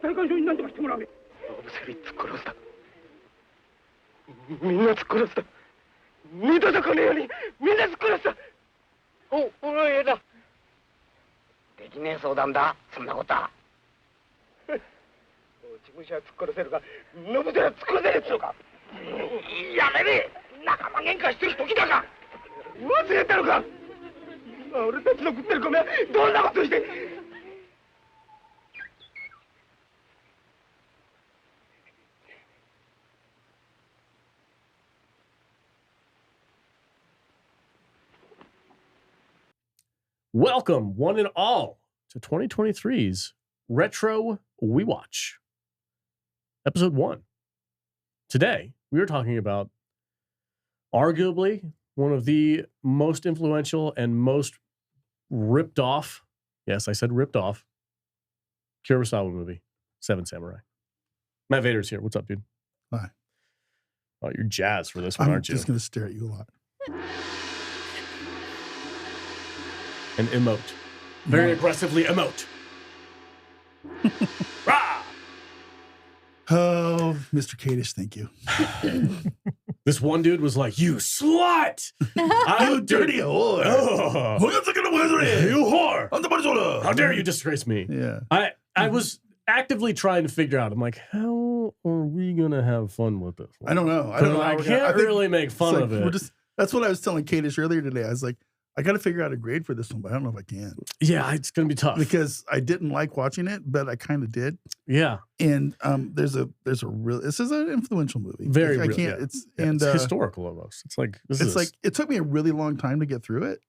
大会所に何とかしてもらうね。動物ヘビ突っ殺した。みんな突っ殺した。二度と来ねえようにみんな突っ殺した。お前だ。できねえ相談だ。そんなことは。自分者は突っ殺せるか、ノブでは突っ殺せねえっつうのか。やめねえ。仲間喧嘩してる時だか。忘れたのか。今俺たちの食ってる米はどんなことして。Welcome, one and all, to 2023's Retro WeWatch, Episode 1. Today, we are talking about arguably one of the most influential and most ripped off, yes, I said ripped off, Kurosawa movie, Seven Samurai. Matt Vader's here. What's up, dude? Hi. Oh, you're jazzed for this one, aren't you? I'm just going to stare at you a lot. And emote. Very aggressively emote. Rah! Oh, Mr. Kadish, thank you. This one dude was like, "You slut! You dirty whore! Oh. You whore! How dare you disgrace me?" Yeah. I was actively trying to figure out, I'm like, how are we going to have fun with this one? I don't know. I can't really make fun of it. That's what I was telling Kadish earlier today. I was like, I got to figure out a grade for this one, but I don't know if I can. Yeah, it's going to be tough. Because I didn't like watching it, but I kind of did. Yeah. And this is an influential movie. Very I real, can't, yeah. it's historical almost. It's like, it took me a really long time to get through it.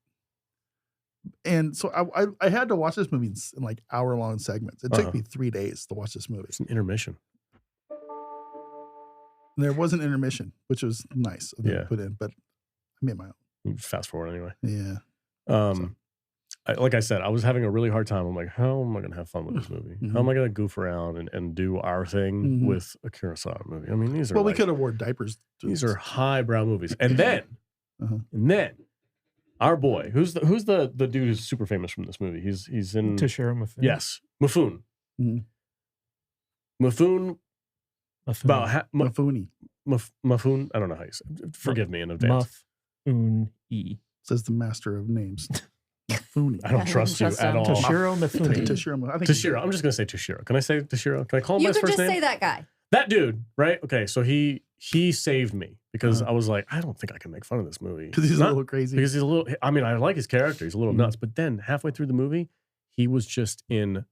And so I had to watch this movie in like hour-long segments. It took me 3 days to watch this movie. It's an intermission. And there was an intermission, which was nice of them to put in, but I made my own. Fast forward anyway. Yeah. Like I said, I was having a really hard time. I'm like, how am I going to have fun with this movie? Mm-hmm. How am I going to goof around and do our thing with a Kurosawa movie? I mean, these are we could have worn diapers. These are highbrow movies. And then our boy, who's the dude who's super famous from this movie? He's in Toshiro Mifune. Yes, Mifune. Mm-hmm. Mifune. Mifune. Mifune. I don't know how you say it. Forgive me in advance. Mifune. Says the master of names. Mifune. I don't trust you at all. Toshiro Mifune. Toshiro. I'm just going to say Toshiro. Can I say Toshiro? Can I call him by his first name? You can just say that guy. That dude, right? Okay, so he saved me because I was like, I don't think I can make fun of this movie. Because he's a little crazy. Because he's a little, I mean, I like his character. He's a little nuts. But then halfway through the movie, he was just in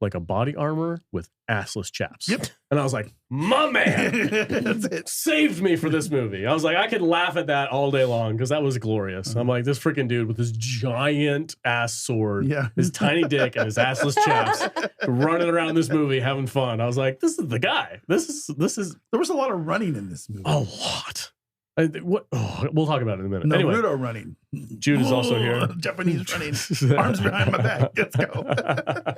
like a body armor with assless chaps. Yep. And I was like, my man That's it. saved me for this movie. I was like, I could laugh at that all day long because that was glorious. I'm like, this freaking dude with his giant ass sword, his tiny dick and his assless chaps running around this movie having fun. I was like, this is the guy. This is. There was a lot of running in this movie. A lot. We'll talk about it in a minute. No, anyway, Naruto running. Jude is also here. Japanese running. Arms behind my back. Let's go.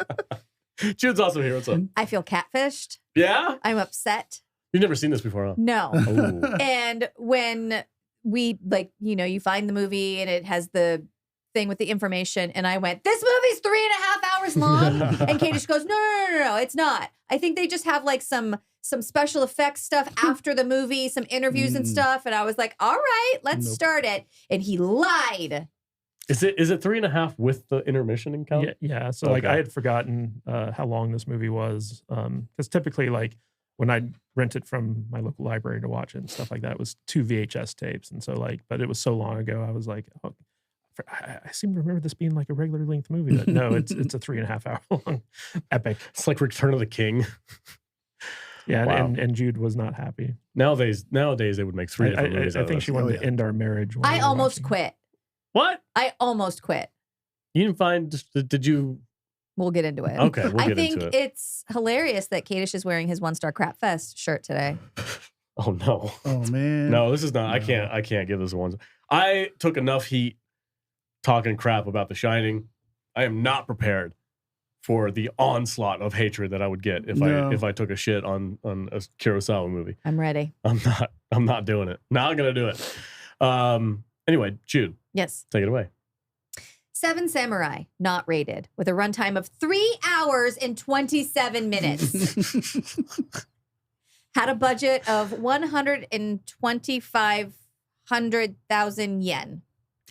Jude's also here. What's up? I feel catfished. Yeah? I'm upset. You've never seen this before, huh? No. Ooh. And when we, you find the movie and it has the thing with the information, and I went, this movie's 3.5 hours long. And Kadish goes, no, it's not. I think they just have like some special effects stuff after the movie, some interviews and stuff. And I was like, all right, let's start it. And he lied. Is it 3.5 with the intermission and count? Yeah. So like I had forgotten how long this movie was. Because typically like when I rent it from my local library to watch it and stuff like that, it was 2 VHS tapes. And so like, but it was so long ago, I was like, oh, I seem to remember this being like a regular length movie, but no, it's a 3.5 hour long epic. It's like Return of the King. Yeah, wow. and Jude was not happy. Nowadays they would make 3 different movies. I think she wanted to end our marriage. I almost quit. What? I almost quit. You didn't find? Did you? We'll get into it. Okay, we'll get into it. I think it's hilarious that Kadish is wearing his 1-Star Crap Fest shirt today. Oh no! Oh man! No, this is not. No. I can't give this one. I took enough heat talking crap about The Shining. I am not prepared for the onslaught of hatred that I would get if I took a shit on a Kurosawa movie. I'm ready. I'm not doing it. Not gonna do it. Anyway, Jude. Yes. Take it away. Seven Samurai, not rated, with a runtime of 3 hours and 27 minutes. Had a budget of 125,000 yen.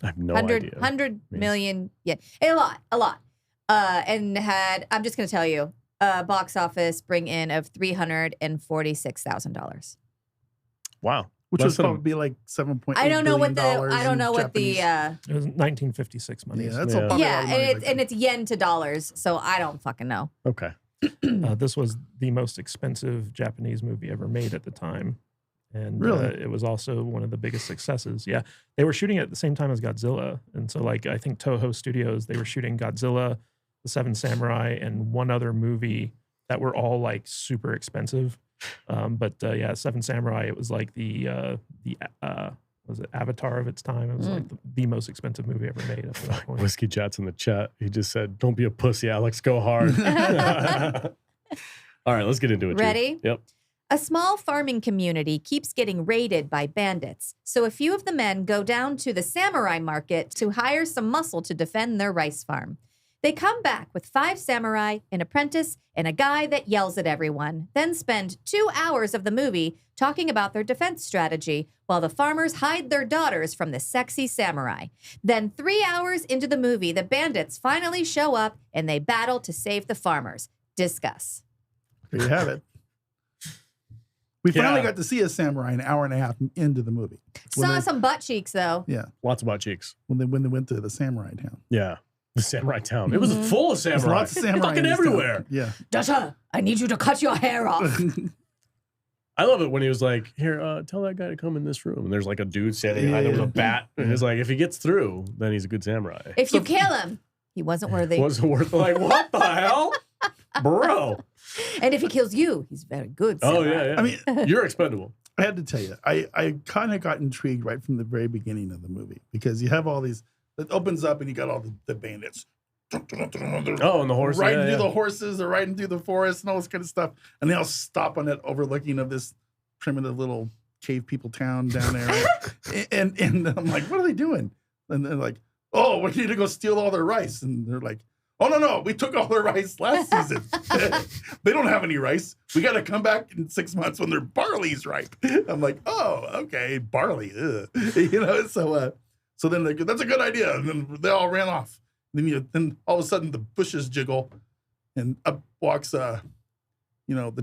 I have no idea. 100 million yen. A lot. And had, I'm just going to tell you, box office bring in of $346,000. Wow. Which would probably be like $7.8 I don't know what the billion I don't know what the Japanese. It was 1956 money. Yeah, that's probably a lot of money back then. and it's yen to dollars, so I don't fucking know. Okay. This was the most expensive Japanese movie ever made at the time. And Really? it was also one of the biggest successes. Yeah. They were shooting at the same time as Godzilla. And so, like, I think Toho Studios, they were shooting Godzilla, The Seven Samurai, and one other movie that were all, like, super expensive. Yeah, Seven Samurai, it was like the was it Avatar of its time? It was like the most expensive movie ever made up to that point. Whiskey Chat's in the chat. He just said, "Don't be a pussy, Alex. Go hard." All right, let's get into it. Ready? Yep. A small farming community keeps getting raided by bandits, so a few of the men go down to the samurai market to hire some muscle to defend their rice farm. They come back with 5 samurai, an apprentice, and a guy that yells at everyone, then spend 2 hours of the movie talking about their defense strategy while the farmers hide their daughters from the sexy samurai. Then 3 hours into the movie, the bandits finally show up and they battle to save the farmers. Discuss. There you have it. We finally got to see a samurai an hour and a half into the movie. Saw some butt cheeks, though. Yeah. Lots of butt cheeks. When they went to the samurai town. Yeah. The samurai town. It was full of samurai. There's lots of samurai fucking in this everywhere. town. Yeah. Dada, I need you to cut your hair off. I love it when he was like, "Here, tell that guy to come in this room." And there's like a dude standing behind him with a bat. And he's like, if he gets through, then he's a good samurai. If you kill him, he wasn't worthy. Wasn't worth like, what the hell? Bro. And if he kills you, he's very good. Oh, samurai. yeah. I mean, You're expendable. I had to tell you, I kind of got intrigued right from the very beginning of the movie because you have all these, it opens up and you got all the bandits. Oh, and the horse. Riding through the horses, they're riding through the forest and all this kind of stuff. And they all stop on that overlooking of this primitive little cave people town down there. and I'm like, what are they doing? And they're like, oh, we need to go steal all their rice. And they're like, oh, no, we took all their rice last season. They don't have any rice. We got to come back in 6 months when their barley's ripe. I'm like, oh, okay, barley. So then they go, that's a good idea. And then they all ran off. Then all of a sudden the bushes jiggle and up walks, the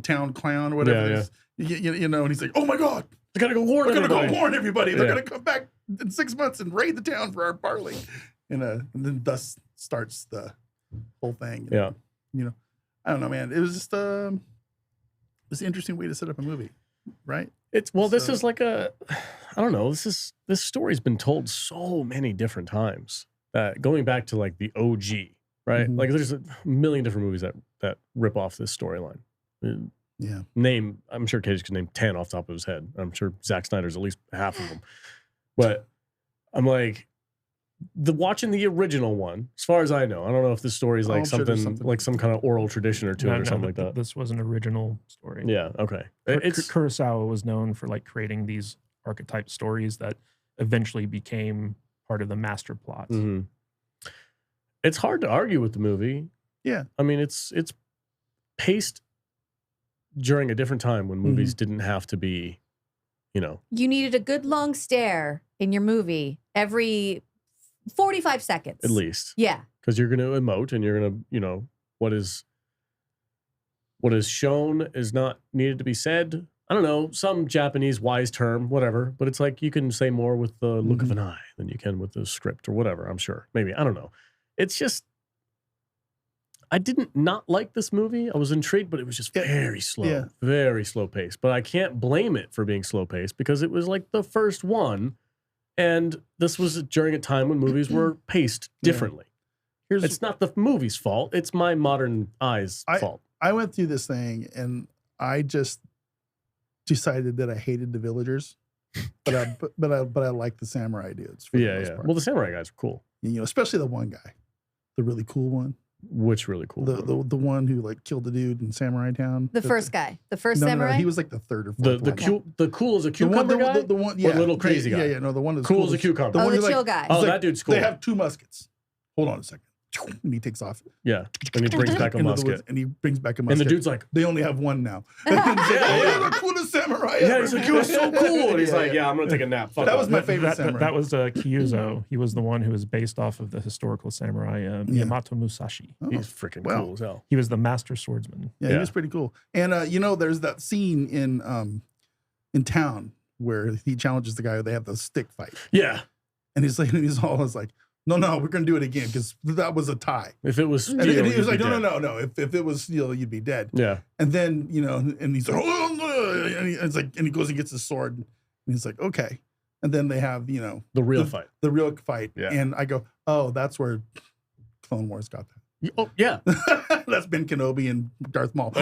town clown or whatever. Yeah. And he's like, oh my God. I got to go warn We're everybody. going to go warn everybody. They're going to come back in 6 months and raid the town for our barley. And then thus starts the whole thing. Yeah. I don't know, man. It was just this interesting way to set up a movie, right? This is like I don't know. This story's been told so many different times. Going back to like the OG, right? Mm-hmm. Like there's a million different movies that rip off this storyline. Yeah. I'm sure Cage can name 10 off the top of his head. I'm sure Zack Snyder's at least half of them. But I'm like, watching the original one, as far as I know, I don't know if this story is like something like some kind of oral tradition or two or something like that. This was an original story. Yeah. Okay. Kurosawa was known for like creating these archetype stories that eventually became part of the master plots. Mm-hmm. It's hard to argue with the movie. Yeah. I mean, it's paced during a different time when movies didn't have to be, You needed a good long stare in your movie every 45 seconds. at least. Yeah. Because you're going to emote and you're going to, what is shown is not needed to be said. I don't know, some Japanese wise term, whatever, but it's like you can say more with the look of an eye than you can with the script or whatever, I'm sure. Maybe, I don't know. It's just, I didn't not like this movie. I was intrigued, but it was just very slow, very slow paced. But I can't blame it for being slow paced because it was like the first one. And this was during a time when movies were paced differently. It's not the movie's fault. It's my modern eyes' fault. I went through this thing and I just decided that I hated the villagers, but I liked the samurai dudes. For the most part. Well, the samurai guys are cool. Especially the one guy, the really cool one. Which really cool? The one who like killed the dude in Samurai Town. The first guy, the first samurai. No, he was like the third or fourth. The cool as a cucumber guy. The one, or the little crazy guy. Yeah, no, the one that's cool as a cucumber. The chill guy. Oh, that dude's cool. They have 2 muskets hold on a second. And he takes off. Yeah. And he brings back a into the woods, musket. and he brings back a And musket. the dude's like, they only have one now. And he's like, oh, you're the coolest samurai yeah, ever. he's like, you're so cool. And he's like, yeah. I'm going to take a nap. Fuck That off. was my favorite samurai. That was Kyuzo. He was the one who was based off of the historical samurai Yamato Musashi. Oh, He's freaking wow. cool as hell. He was the master swordsman. Yeah, he Yeah. was pretty cool. And there's that scene in town where he challenges the guy. They have the stick fight, Yeah. and he's always like, no, we're gonna do it again because that was a tie. If it was And steel, he was you'd like, be dead. no. If it was steel, you'd be dead. Yeah. And then and he's like, and he goes and gets his sword, and he's like, okay. And then they have The real fight. the real fight. Yeah. And I go, oh, that's where Clone Wars got Oh, yeah. that. That's Ben Kenobi and Darth Maul.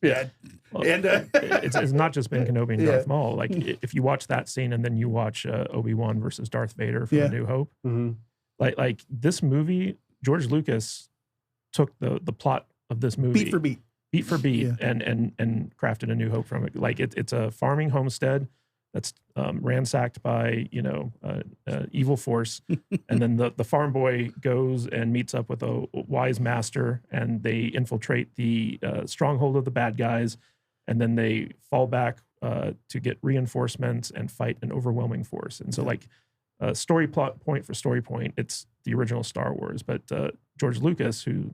Yeah. Well, And it's not just Ben Kenobi and Yeah. Darth Maul. Like if you watch that scene and then you watch Obi-Wan versus Darth Vader from Yeah. A New Hope, Mm-hmm. like this movie, George Lucas took the plot of this movie beat for beat. and crafted A New Hope from it. Like it's a farming homestead that's ransacked by evil force, and then the farm boy goes and meets up with a wise master, and they infiltrate the stronghold of the bad guys, and then they fall back to get reinforcements and fight an overwhelming force. And so like story plot point for story point, it's the original Star Wars, but George Lucas, who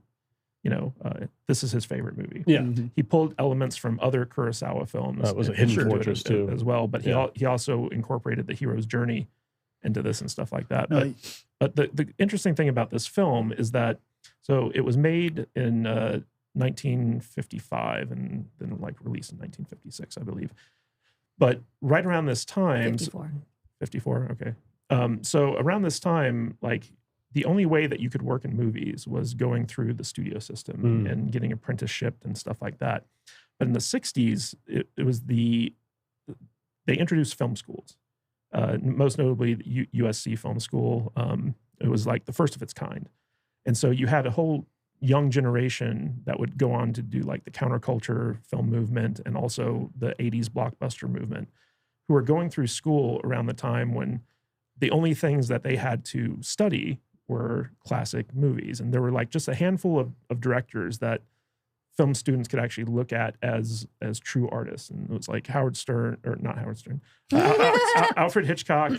this is his favorite movie. Yeah. Mhm. He pulled elements from other Kurosawa films. That was a and Hidden into it Fortress, too. as well. But Yeah. he also incorporated the hero's journey into this and stuff like that. No, But the interesting thing about this film is that it was made in 1955 and then like released in 1956, I believe. But right around this time, 54. 54, okay. So around this time, like the only way that you could work in movies was going through the studio system and getting apprenticeshiped and stuff like that. But in the 60s, it was they introduced film schools, most notably the USC Film School. It was like the first of its kind. And so you had a whole young generation that would go on to do like the counterculture film movement and also the 80s blockbuster movement, who were going through school around the time when the only things that they had to study were classic movies. And there were like just a handful of directors that film students could actually look at as true artists. And it was like Alfred Hitchcock,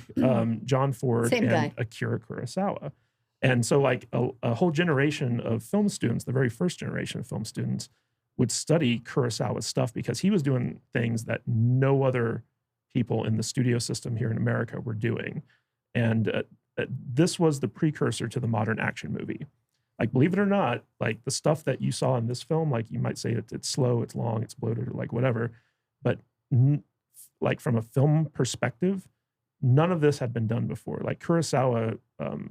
John Ford, Same guy. and Akira Kurosawa. And so like a whole generation of film students, the very first generation of film students, would study Kurosawa's stuff because he was doing things that no other people in the studio system here in America were doing. And this was the precursor to the modern action movie. Like, believe it or not, like the stuff that you saw in this film, like you might say it's slow, it's long, it's bloated, or like whatever. But like from a film perspective, none of this had been done before. Like Kurosawa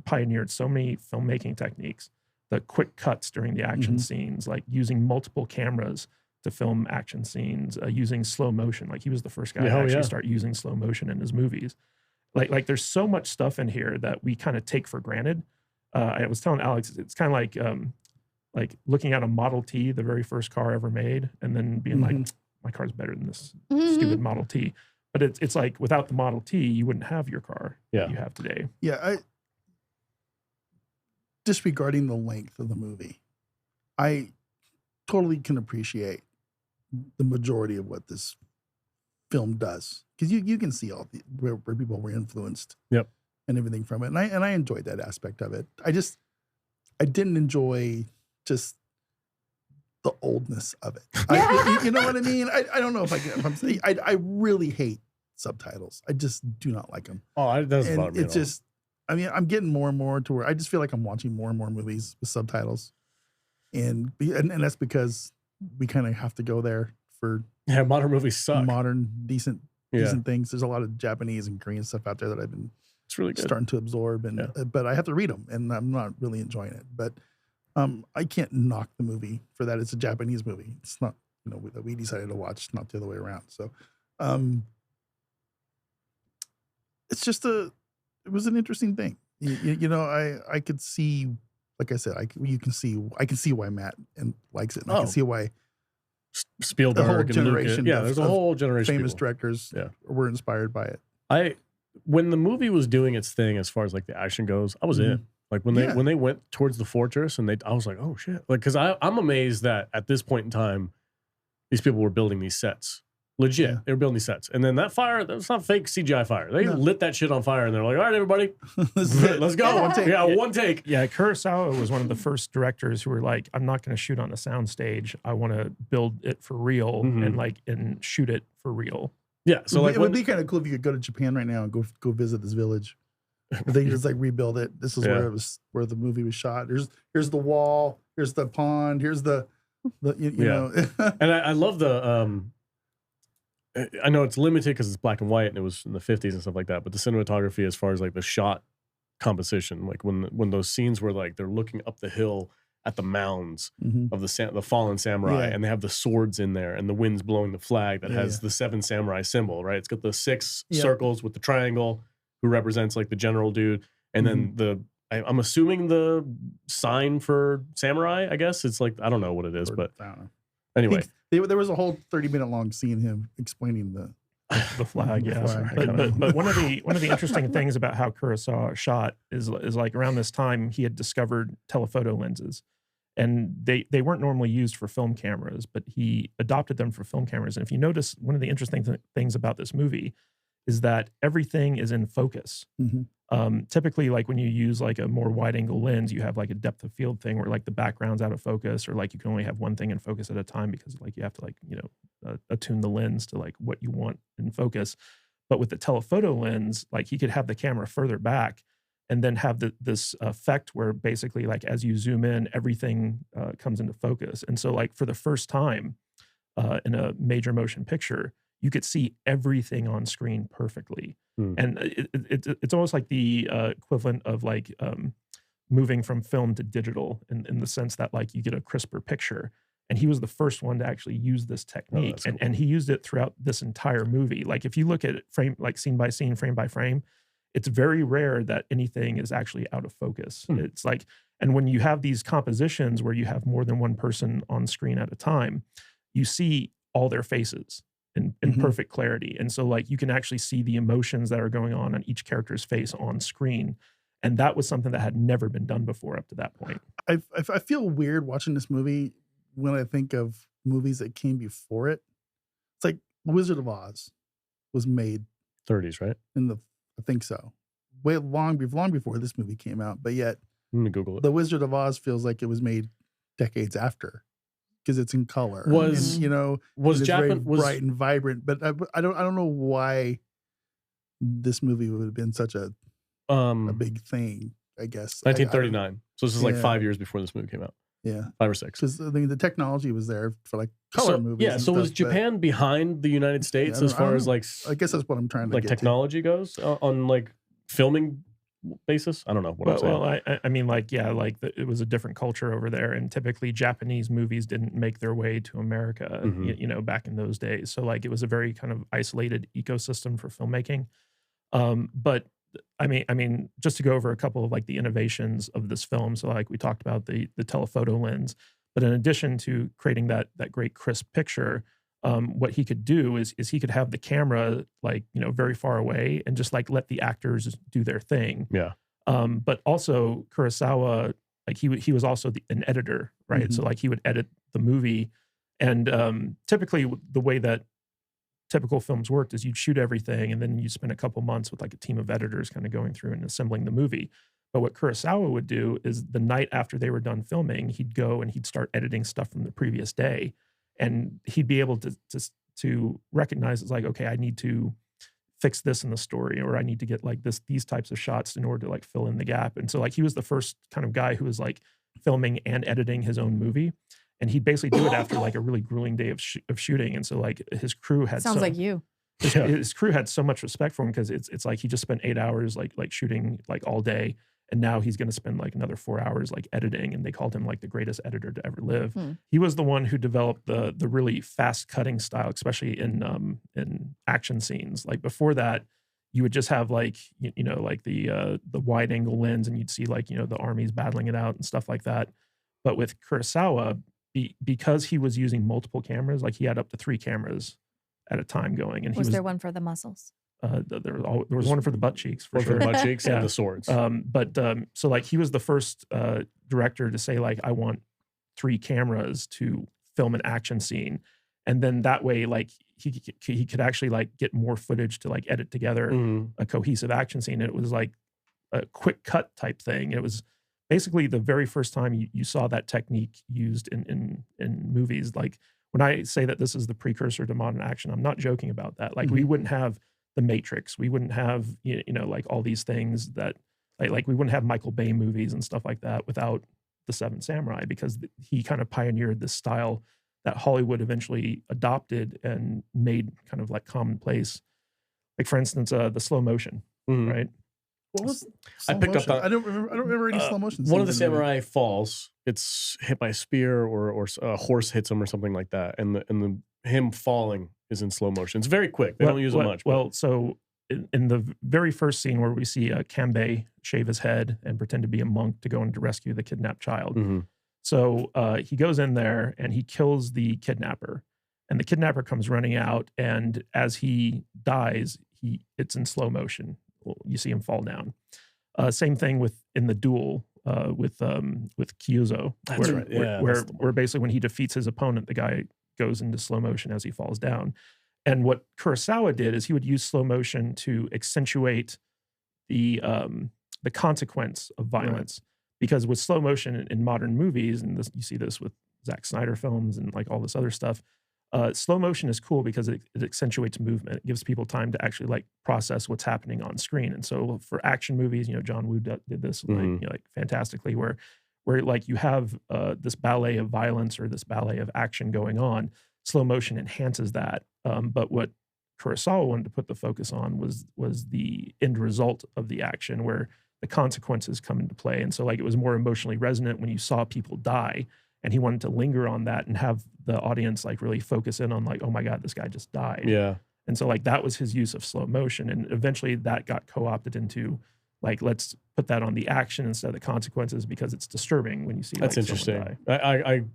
pioneered so many filmmaking techniques, the quick cuts during the action scenes, like using multiple cameras to film action scenes, using slow motion. Like he was the first guy to actually start using slow motion in his movies. Like there's so much stuff in here that we kind of take for granted. I was telling Alex, it's kind of like looking at a Model T, the very first car ever made, and then being like, my car's better than this stupid Model T. But it's like without the Model T, you wouldn't have your car that you have today. Yeah, disregarding the length of the movie, I totally can appreciate the majority of what this film does, because you can see all where people were influenced, and everything from it, and I enjoyed that aspect of it. I didn't enjoy just the oldness of it. You know what I mean? I don't know if I'm saying I really hate subtitles. I just do not like them. Oh, it doesn't bother me It's at all. just, I mean, I'm getting more and more to where I just feel like I'm watching more and more movies with subtitles, and that's because we kind of have to go there for Modern movies suck. modern decent things. There's a lot of Japanese and Korean stuff out there that I've been It's really good. starting to absorb, and but I have to read them, and I'm not really enjoying it. But I can't knock the movie for that. It's a Japanese movie. It's not, that we decided to watch, not the other way around. So it's just it was an interesting thing. I could see, like I said, I can see why Matt likes it. And I can see why Spielberg the whole and generation Lucas. There's a whole generation famous of people. directors were inspired by it. When the movie was doing its thing as far as like the action goes, I was in. Like when they went towards the fortress, and I was like, oh shit! Like, because I'm amazed that at this point in time, these people were building these sets. Legit, Yeah. they were building these sets, and then that fire, that's not fake CGI fire. They lit that shit on fire, and they're like, all right, everybody, let's go. One take. Yeah, one take. Yeah, Kurosawa was one of the first directors who were like, I'm not going to shoot on a soundstage. I want to build it for real and shoot it for real. Yeah, so like it would be kind of cool if you could go to Japan right now and go visit this village. They just like rebuild it. This is where the movie was shot. Here's the wall. Here's the pond. Here's the you know. And I love the I know it's limited because it's black and white and it was in the 50s and stuff like that. But the cinematography, as far as like the shot composition, like when those scenes where like they're looking up the hill at the mounds of the fallen samurai, and they have the swords in there, and the wind's blowing the flag that has the 7 samurai symbol, right? It's got the 6 circles with the triangle, who represents like the general dude, and then I'm assuming the sign for samurai. I guess it's like, I don't know what it is, but I don't know. Anyway, there was a whole 30-minute long scene him explaining the flag. Yeah, flag. But one of the interesting things about how Kurosawa shot is like around this time he had discovered telephoto lenses, and they weren't normally used for film cameras, but he adopted them for film cameras. And if you notice, one of the interesting things about this movie is that everything is in focus. Typically, like when you use like a more wide angle lens, you have like a depth of field thing where like the background's out of focus, or like you can only have one thing in focus at a time because like you have to like, attune the lens to like what you want in focus. But with the telephoto lens, like he could have the camera further back and then have this effect where basically like as you zoom in, everything comes into focus. And so like for the first time in a major motion picture, you could see everything on screen perfectly. And it's almost like the equivalent of like moving from film to digital in the sense that like you get a crisper picture. And he was the first one to actually use this technique. Cool. And he used it throughout this entire movie. Like if you look at it scene by scene, frame by frame, it's very rare that anything is actually out of focus. It's like, and when you have these compositions where you have more than one person on screen at a time, you see all their faces in perfect clarity. And so like you can actually see the emotions that are going on each character's face on screen. And that was something that had never been done before up to that point. I feel weird watching this movie when I think of movies that came before it. It's like Wizard of Oz was made 30s, right? I think so. Long before this movie came out, but yet I'm gonna Google it. The Wizard of Oz feels like it was made decades after because it's in color. Was very bright and vibrant, but I don't know why this movie would have been such a big thing. I guess 1939. So this is like 5 years before this movie came out. Yeah, 5 or 6. Because I mean the technology was there for like color movies. Yeah. So was Japan behind the United States as far as like? I guess that's what I'm trying to like get technology goes on like filming basis. I don't know what I'm saying. Well, I mean, like, yeah, like it was a different culture over there, and typically Japanese movies didn't make their way to America, back in those days. So like it was a very kind of isolated ecosystem for filmmaking. But I mean, just to go over a couple of like the innovations of this film. So like we talked about the telephoto lens, but in addition to creating that great crisp picture, what he could do is he could have the camera like, very far away and just like let the actors do their thing. Yeah. But also Kurosawa, like he was also an editor, right? So like he would edit the movie, and typically the way that typical films worked is you'd shoot everything and then you'd spend a couple months with like a team of editors kind of going through and assembling the movie. But what Kurosawa would do is the night after they were done filming, he'd go and he'd start editing stuff from the previous day. And he'd be able to recognize it's like, okay, I need to fix this in the story, or I need to get like these types of shots in order to like fill in the gap. And so like he was the first kind of guy who was like filming and editing his own movie. And he'd basically do it after like a really grueling day of shooting. And so like his crew had sounds like you. His crew had so much respect for him because it's like he just spent 8 hours like shooting like all day. And now he's going to spend like another 4 hours like editing, and they called him like the greatest editor to ever live. He was the one who developed the really fast cutting style, especially in action scenes. Like before that, you would just have like like the wide angle lens, and you'd see like the armies battling it out and stuff like that. But with Kurosawa, because he was using multiple cameras, like he had up to 3 cameras at a time going. And was there one for the muscles? There was one for the butt cheeks for One sure. for the butt cheeks Yeah. and the swords. So like he was the first director to say like I want 3 cameras to film an action scene, and then that way like he could actually like get more footage to like edit together Mhm. a cohesive action scene. And it was like a quick cut type thing. It was basically the very first time you saw that technique used in movies. Like when I say that this is the precursor to modern action, I'm not joking about that. Like we wouldn't have The Matrix, we wouldn't have you know like all these things that like we wouldn't have Michael Bay movies and stuff like that without the Seven Samurai, because he kind of pioneered this style that Hollywood eventually adopted and made kind of like commonplace. Like for instance, the slow motion, Mhm. right? What was I slow picked up motion? on- I don't remember any slow motion. One of the scenes in movie. samurai falls. It's hit by a spear, or a horse hits him, or something like that. And the him falling is in slow motion. It's very quick. They don't use it much. but- Well, so in the very first scene where we see Kanbei shave his head and pretend to be a monk to go in to rescue the kidnapped child. Mhm. So he goes in there and he kills the kidnapper, and the kidnapper comes running out. And as he dies, it's in slow motion. You see him fall down. Same thing in the duel with Kyuzo, That's right. Yeah, where that's the one. where basically when he defeats his opponent, the guy goes into slow motion as he falls down. And what Kurosawa did is he would use slow motion to accentuate the consequence of violence. Because with slow motion in modern movies, and you see this with Zack Snyder films and like all this other stuff, slow motion is cool because it accentuates movement. It gives people time to actually like process what's happening on screen. And so for action movies, you know, John Woo did this like, you know, like fantastically, where like you have this ballet of violence or this ballet of action going on. Slow motion enhances that. But what Kurosawa wanted to put the focus on was the end result of the action, where the consequences come into play. And so like it was more emotionally resonant when you saw people die, and he wanted to linger on that and have the audience like really focus in on like, oh my God, this guy just died. Yeah. And so like that was his use of slow motion. And eventually that got co-opted into like, let's put that on the action instead of the consequences, because it's disturbing when you see That's like, someone interesting.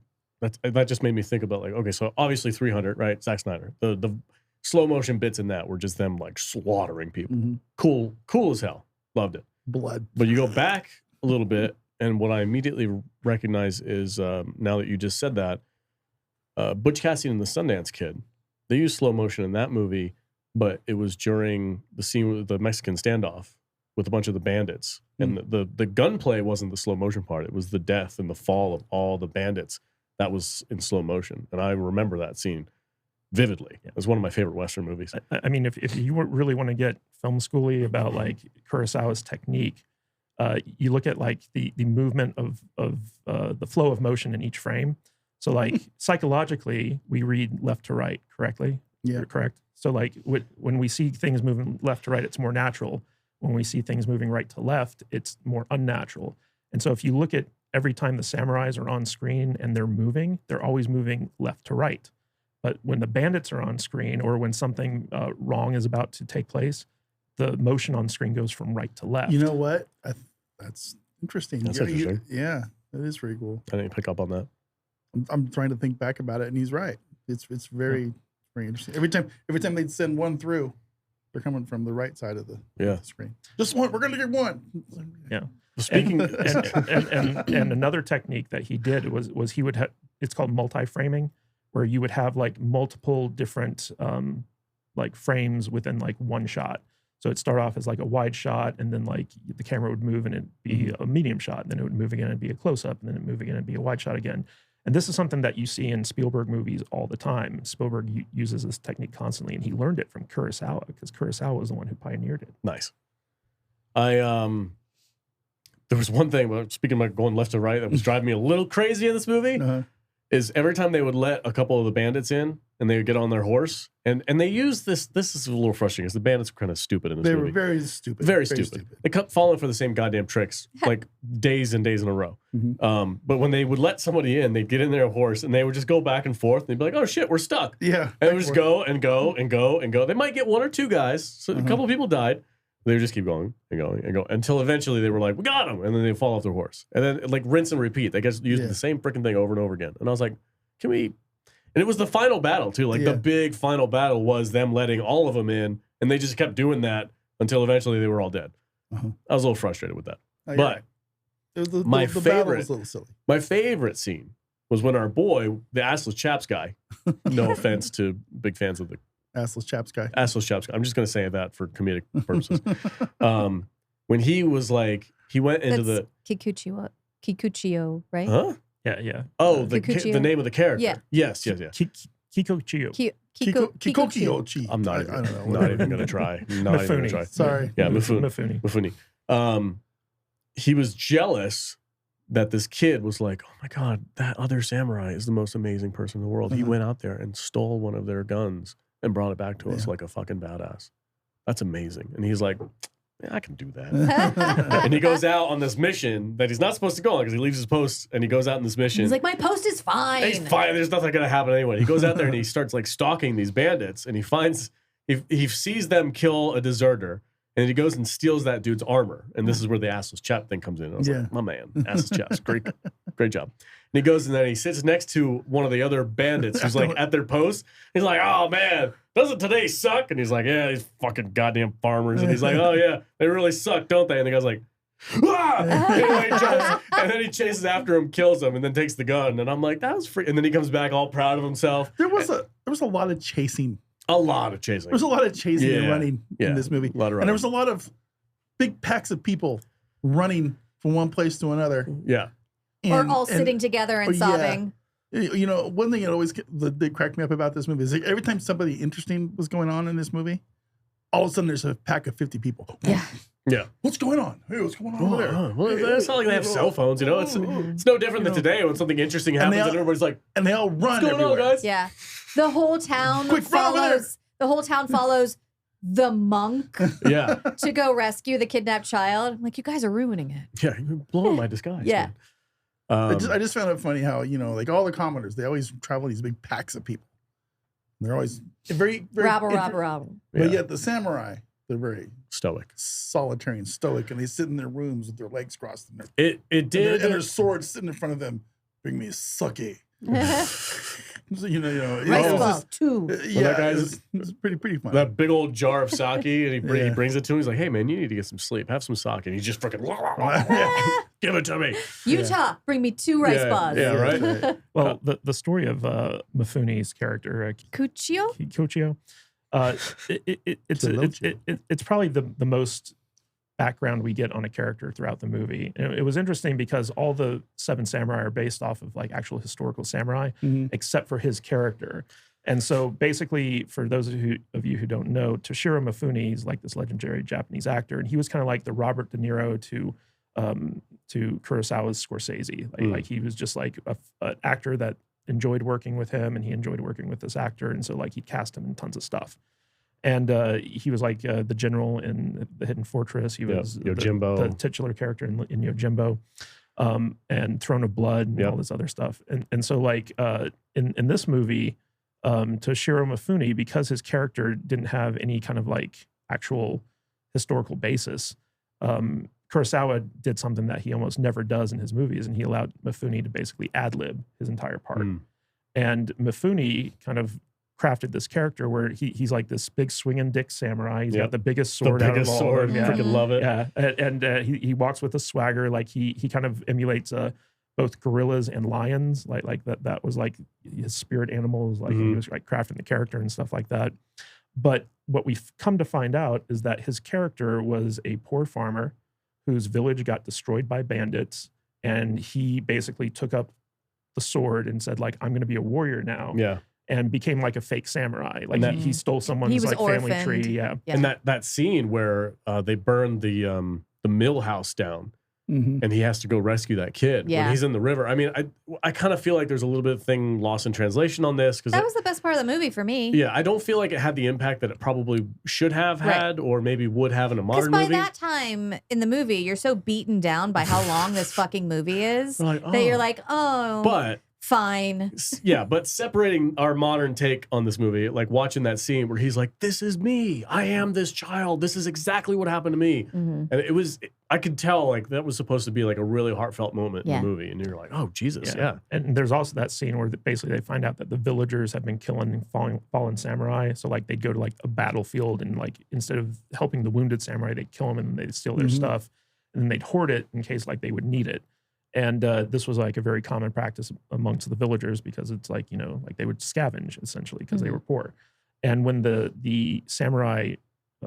die. That just made me think about like, okay, so obviously 300, right? Zack Snyder. The slow motion bits in that were just them like slaughtering people. Mhm. Cool as hell. Loved it. Blood. But you go back a little bit, and what I immediately recognize is now that you just said that, Butch Cassidy and the Sundance Kid, they used slow motion in that movie, but it was during the scene with the Mexican standoff with a bunch of the bandits. And the gunplay wasn't the slow motion part. It was the death and the fall of all the bandits that was in slow motion. And I remember that scene vividly. It was one of my favorite Western movies. I mean, if you really want to get film schooly about like Kurosawa's technique, you look at like the movement of the flow of motion in each frame. So like psychologically, we read left to right correctly. Yeah. You're correct. So like when we see things moving left to right, it's more natural. When we see things moving right to left, it's more unnatural. And so if you look at every time the samurais are on screen and they're always moving left to right. But when the bandits are on screen, or when something wrong is about to take place, the motion on screen goes from right to left. You know what? That's interesting. That's interesting. Yeah, that is pretty cool. I didn't pick up on that. I'm trying to think back about it, and he's right. It's very interesting. Every time they send one through, they're coming from the right side of the screen. Just one. We're gonna get one. Yeah. Speaking and another technique that he did was he would have, it's called multi-framing, where you would have like multiple different like frames within like one shot. So it'd start off as like a wide shot, and then like the camera would move and it'd be a medium shot, and then it would move again and be a close-up, and then it'd move again and be a wide shot again. And this is something that you see in Spielberg movies all the time. Spielberg uses this technique constantly, and he learned it from Kurosawa, because Kurosawa was the one who pioneered it. Nice. There was one thing, speaking about going left to right, that was driving me a little crazy in this movie. Is every time they would let a couple of the bandits in and they would get on their horse, and they use this is a little frustrating because the bandits were kind of stupid in this movie. They were very stupid. Very stupid. They kept falling for the same goddamn tricks like days and days in a row. But when they would let somebody in, they'd get in their horse and they would just go back and forth. And they'd be like, oh shit, we're stuck. Yeah. And they would just go and go and go and go. They might get one or two guys. So a couple of people died. They would just keep going and going and going until eventually they were like, we got him. And then they fall off their horse. And then like rinse and repeat. They guys used the same freaking thing over and over again. And I was like, can we? And it was the final battle too. Like the big final battle was them letting all of them in and they just kept doing that until eventually they were all dead. Uh-huh. I was a little frustrated with that. Oh, you're But right. The my battle favorite- was a little silly. My favorite scene was when our boy, the assless chaps guy, no offense to big fans of the Assless chaps guy. assless chaps guy. I'm just going to say that for comedic purposes. When he was like, he went into That's Kikuchio, right? huh? Yeah. Oh, Kikuchio. the name of the character. Yeah. Yes. Kiko Chio. Kikokiochi. I'm not I even, don't know. not even going to try. Not even going to Mifune. try. Sorry. Yeah, Mifune. Mifune. He was jealous that this kid was like, oh my God, that other samurai is the most amazing person in the world. He Uh-huh. went out there and stole one of their guns and brought it back to us Yeah. like a fucking badass. That's amazing. And he's like, yeah, I can do that. And he goes out on this mission that he's not supposed to go on because he leaves his post and he goes out on this mission. He's like, my post is fine. He's fine. There's nothing going to happen anyway. He goes out there and he starts like stalking these bandits and he finds, he sees them kill a deserter and he goes and steals that dude's armor. And this is where the assless chap thing comes in. I was Yeah. like, my man, assless chaps. Great job. And he goes and then he sits next to one of the other bandits who's like at their post. He's like, oh man, doesn't today suck? And he's like, yeah, these fucking goddamn farmers. And he's like, oh yeah, they really suck, don't they? And the guy's like, ah! Anyway, he jumps, and then he chases after him, kills him, and then takes the gun. And I'm like, that was free. And then he comes back all proud of himself. There was a lot of chasing. A lot of chasing. There was a lot of chasing and Yeah. running Yeah. in this movie. A lot of And there was a lot of big packs of people running from one place to another. Yeah. or And- all and, sitting together and yeah. sobbing. You know, one thing that did crack me up about this movie is like every time somebody interesting was going on in this movie, all of a sudden there's a pack of 50 people. Yeah. Yeah. What's going on? Hey, what's going on over there? Well, it's not like they have cell phones, you know. It's no different than today when something interesting And happens they all- and everybody's like, And they all run what's going on, everywhere. guys? Yeah. The whole town Quick, run over there. follows. The whole town follows the monk Yeah. to go rescue the kidnapped child. I'm like, you guys are ruining it. Yeah. You're blowing my disguise. Yeah. Man. I just found it funny how, you know, like all the commoners, they always travel these big packs of people. They're always very, very Robber. But yet the samurai, they're very Stoic. solitary and stoic, and they sit in their rooms with their legs crossed and It did. their swords sitting in front of them. Bring me a sake. So, you know, Rice it was ball, just- two. yeah, that guy's- it was pretty fun. that big old jar of sake, and he Yeah. brings it to him. He's like, "Hey, man, you need to get some sleep. Have some sake." And he's just freaking, give it to me. Utah, bring me 2 rice Yeah, balls. yeah, right? Well, the story of Mifune's character, Kuchio? Kikuchio, it's probably the most background we get on a character throughout the movie. And it was interesting because all the 7 samurai are based off of like actual historical samurai, Mhm. except for his character. And so basically, for those of you who don't know, Toshiro Mifune is like this legendary Japanese actor, and he was kind of like the Robert De Niro to Kurosawa's Scorsese. Like he was just like an actor that enjoyed working with him, and he enjoyed working with this actor, and so like he cast him in tons of stuff. And he was like the general in The Hidden Fortress. He was Yojimbo. the titular character in Yojimbo, and Throne of Blood and all this other stuff. And so like in this movie, Toshiro Mifune, because his character didn't have any kind of like actual historical basis, Kurosawa did something that he almost never does in his movies, and he allowed Mifune to basically ad-lib his entire part. And Mifune kind of crafted this character where he's like this big swinging dick samurai. He's got the biggest sword out of all sword. of them. Yeah. Freaking love it. Yeah, and he walks with a swagger. Like he kind of emulates both gorillas and lions. Like that was like his spirit animals. Like he was like crafting the character and stuff like that. But what we've come to find out is that his character was a poor farmer whose village got destroyed by bandits, and he basically took up the sword and said, like, I'm going to be a warrior now. Yeah. And became like a fake samurai. Like he stole someone's He was like family orphaned. tree. Yeah. Yeah. And that scene where they burned the mill house down, Mhm. and he has to go rescue that kid Yeah. when he's in the river. I mean, I kind of feel like there's a little bit of thing lost in translation on this because That was the best part of the movie for me. yeah, I don't feel like it had the impact that it probably should have Right. had, or maybe would have in a Because modern by movie. that time in the movie, you're so beaten down by how long this fucking movie is We're like, that you're oh. like, oh. But Fine. Yeah, but separating our modern take on this movie, like watching that scene where he's like, "This is me. I am this child. This is exactly what happened to me." Mhm. And I could tell like that was supposed to be like a really heartfelt moment Yeah. in the movie, and you're like, "Oh Jesus, yeah." And there's also that scene where basically they find out that the villagers have been killing fallen samurai. So like they'd go to like a battlefield and like instead of helping the wounded samurai, they'd kill them and they'd steal their stuff, and then they'd hoard it in case like they would need it. And this was like a very common practice amongst the villagers because it's like, you know, like they would scavenge essentially because they were poor. And when the samurai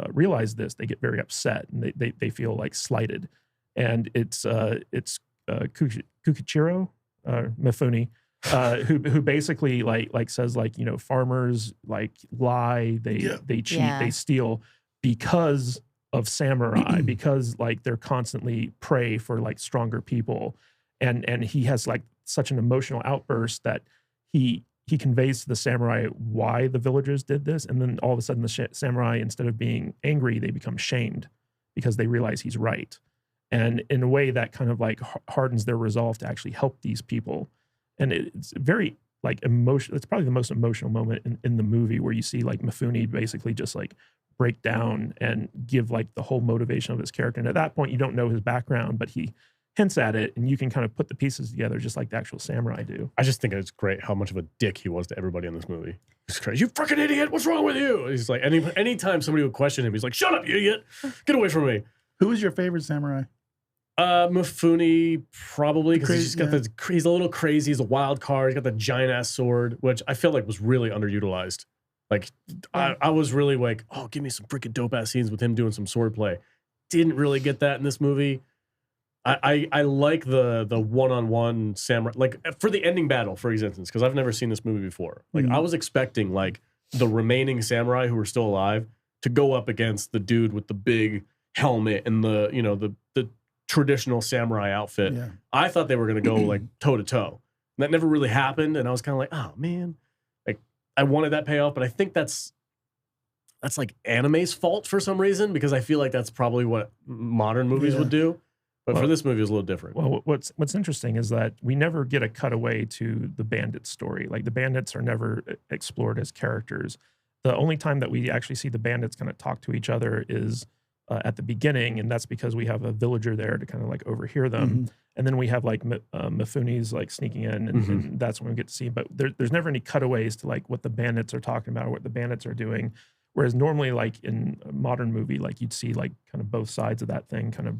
realize this, they get very upset and they feel like slighted. And it's Kukichiro Mifune who basically like says like, you know, farmers like lie, they cheat, they steal because of samurai, because like they're constantly prey for like stronger people. And he has like such an emotional outburst that he conveys to the samurai why the villagers did this. And then all of a sudden the samurai, instead of being angry, they become shamed because they realize he's right. And in a way that kind of like hardens their resolve to actually help these people. And it's very like emotional. It's probably the most emotional moment in the movie where you see like Mifune basically just like break down and give like the whole motivation of his character. And at that point, you don't know his background, but he hints at it and you can kind of put the pieces together just like the actual samurai do. I just think it's great how much of a dick he was to everybody in this movie. He's crazy. You freaking idiot. What's wrong with you? He's like, anytime somebody would question him, he's like, shut up, you idiot. Get away from me. Who was your favorite samurai? Mifune, probably, because he's a little crazy. He's a wild card. He's got the giant ass sword, which I feel like was really underutilized. Like, I was really like, oh, give me some freaking dope ass scenes with him doing some sword play. Didn't really get that in this movie. I like the one-on-one samurai, like for the ending battle, for instance, because I've never seen this movie before. Like I was expecting like the remaining samurai who were still alive to go up against the dude with the big helmet and the traditional samurai outfit. Yeah. I thought they were going to go like toe to toe. That never really happened, and I was kind of like, oh man, like I wanted that payoff, but I think that's like anime's fault for some reason, because I feel like that's probably what modern movies would do. But for this movie, it was a little different. Well, what's interesting is that we never get a cutaway to the bandits story. Like the bandits are never explored as characters. The only time that we actually see the bandits kind of talk to each other is at the beginning, and that's because we have a villager there to kind of like overhear them. And then we have like Mifune's like sneaking in, and that's when we get to see. But there's never any cutaways to like what the bandits are talking about or what the bandits are doing. Whereas normally, like in a modern movie, like you'd see like kind of both sides of that thing kind of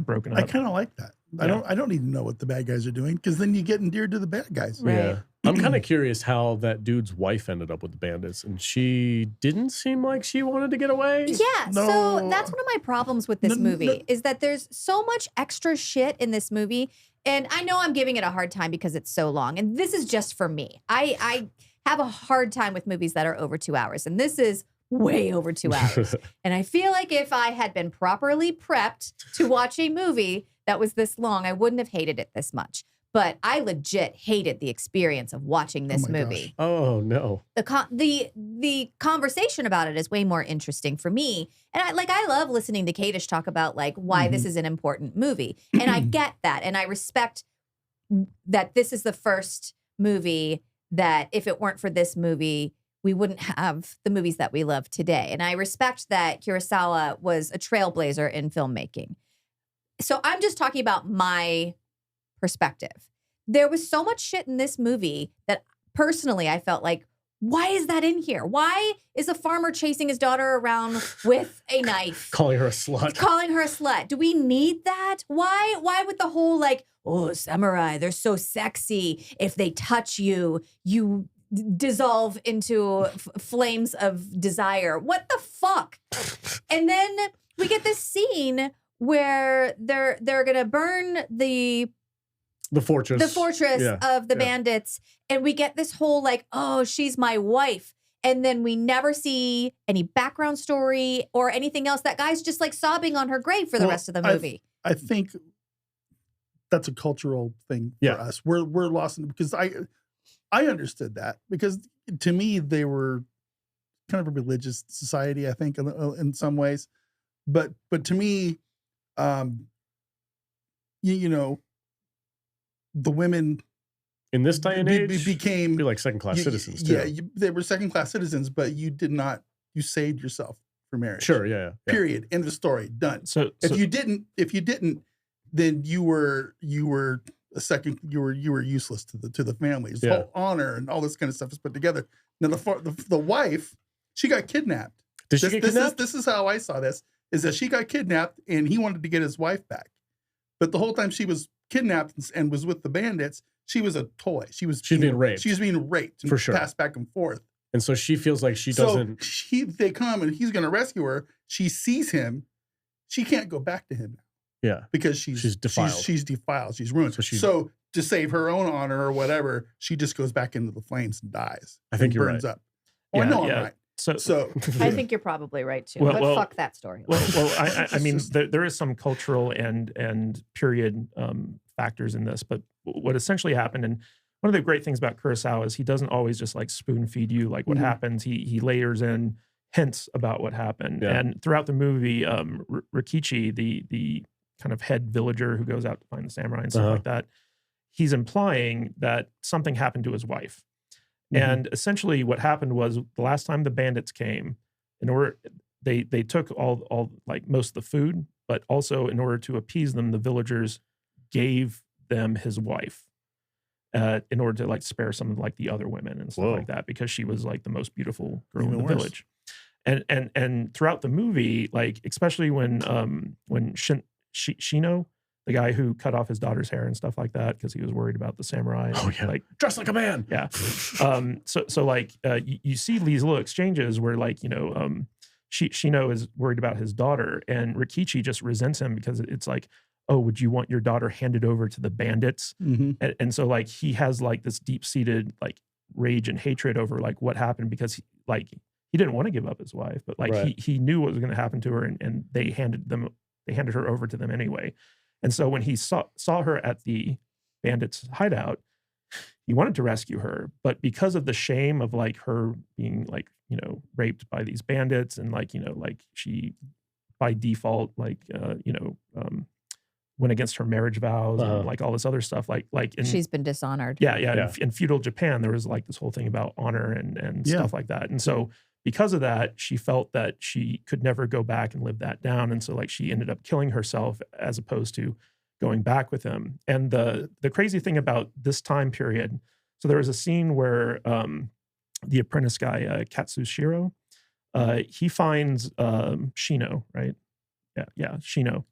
broken up. I kind of like that. I don't need to know what the bad guys are doing, because then you get endeared to the bad guys. Right. Yeah. I'm kind of curious how that dude's wife ended up with the bandits, and she didn't seem like she wanted to get away. Yeah, No. so that's one of my problems with this movie is that there's so much extra shit in this movie, and I know I'm giving it a hard time because it's so long, and this is just for me. I have a hard time with movies that are over 2 hours, and this is way over 2 hours. And I feel like if I had been properly prepped to watch a movie that was this long, I wouldn't have hated it this much. But I legit hated the experience of watching this movie. Oh no. The conversation about it is way more interesting for me. And I love listening to Kadish talk about like why this is an important movie. And I get that. And I respect that this is the first movie that if it weren't for this movie, we wouldn't have the movies that we love today. And I respect that Kurosawa was a trailblazer in filmmaking. So I'm just talking about my perspective. There was so much shit in this movie that personally I felt like, why is that in here? Why is a farmer chasing his daughter around with a knife? Calling her a slut. Calling her a slut. Do we need that? Why with the whole like, oh, samurai, they're so sexy. If they touch you, you dissolve into flames of desire. What the fuck? And then we get this scene where they're gonna burn the fortress of the bandits, and we get this whole like, oh, she's my wife, and then we never see any background story or anything else. That guy's just like sobbing on her grave for the rest of the movie. I think that's a cultural thing for us. We're lost in, because I understood that, because to me they were kind of a religious society, I think, in some ways, but to me, you know, the women in this day and age, became be like second-class citizens too. Yeah, they were second-class citizens, but you did not. You saved yourself for marriage. Sure, yeah. Period. End of story. Done. So if you didn't, then you were a second. You were useless to the family. His whole honor and all this kind of stuff is put together. Now the wife, she got kidnapped. Did she get kidnapped? This is how I saw this. Is that she got kidnapped and he wanted to get his wife back, but the whole time she was kidnapped and was with the bandits, she was a toy. She was being raped. She was being raped and for sure, passed back and forth. And so she feels like she doesn't. They come and he's going to rescue her. She sees him. She can't go back to him now. Yeah, because she's defiled. She's defiled. She's ruined. So to save her own honor or whatever, she just goes back into the flames and dies. I think you're burns right. up. Oh, I know I'm right. So I think you're probably right too. Well, but fuck that story. I mean, there is some cultural and period factors in this, but what essentially happened, and one of the great things about Kurosawa is he doesn't always just like spoon feed you like what happens. He layers in hints about what happened, and throughout the movie, Rikichi, the kind of head villager who goes out to find the samurai and stuff like that, he's implying that something happened to his wife. And essentially what happened was the last time the bandits came, they took all like most of the food, but also in order to appease them, the villagers gave them his wife in order to like spare some of like the other women and stuff like that, because she was like the most beautiful girl in the village. And throughout the movie, like especially when Shino, the guy who cut off his daughter's hair and stuff like that because he was worried about the samurai. Like dress like a man. Yeah. So like you see these little exchanges where like Shino is worried about his daughter, and Rikichi just resents him because it's like, oh, would you want your daughter handed over to the bandits? And so like he has like this deep seated like rage and hatred over like what happened because he didn't want to give up his wife, but like he knew what was going to happen to her, and they handed her over to them anyway. And so when he saw her at the bandits' hideout, he wanted to rescue her, but because of the shame of like her being like, raped by these bandits, and like, like she by default, like, went against her marriage vows and like all this other stuff, like she's been dishonored. Yeah. In feudal Japan, there was like this whole thing about honor and stuff like that. And so because of that, she felt that she could never go back and live that down. And so like she ended up killing herself as opposed to going back with him. And the crazy thing about this time period, so there was a scene where the apprentice guy, Katsushiro, he finds Shino, right? Yeah, Shino.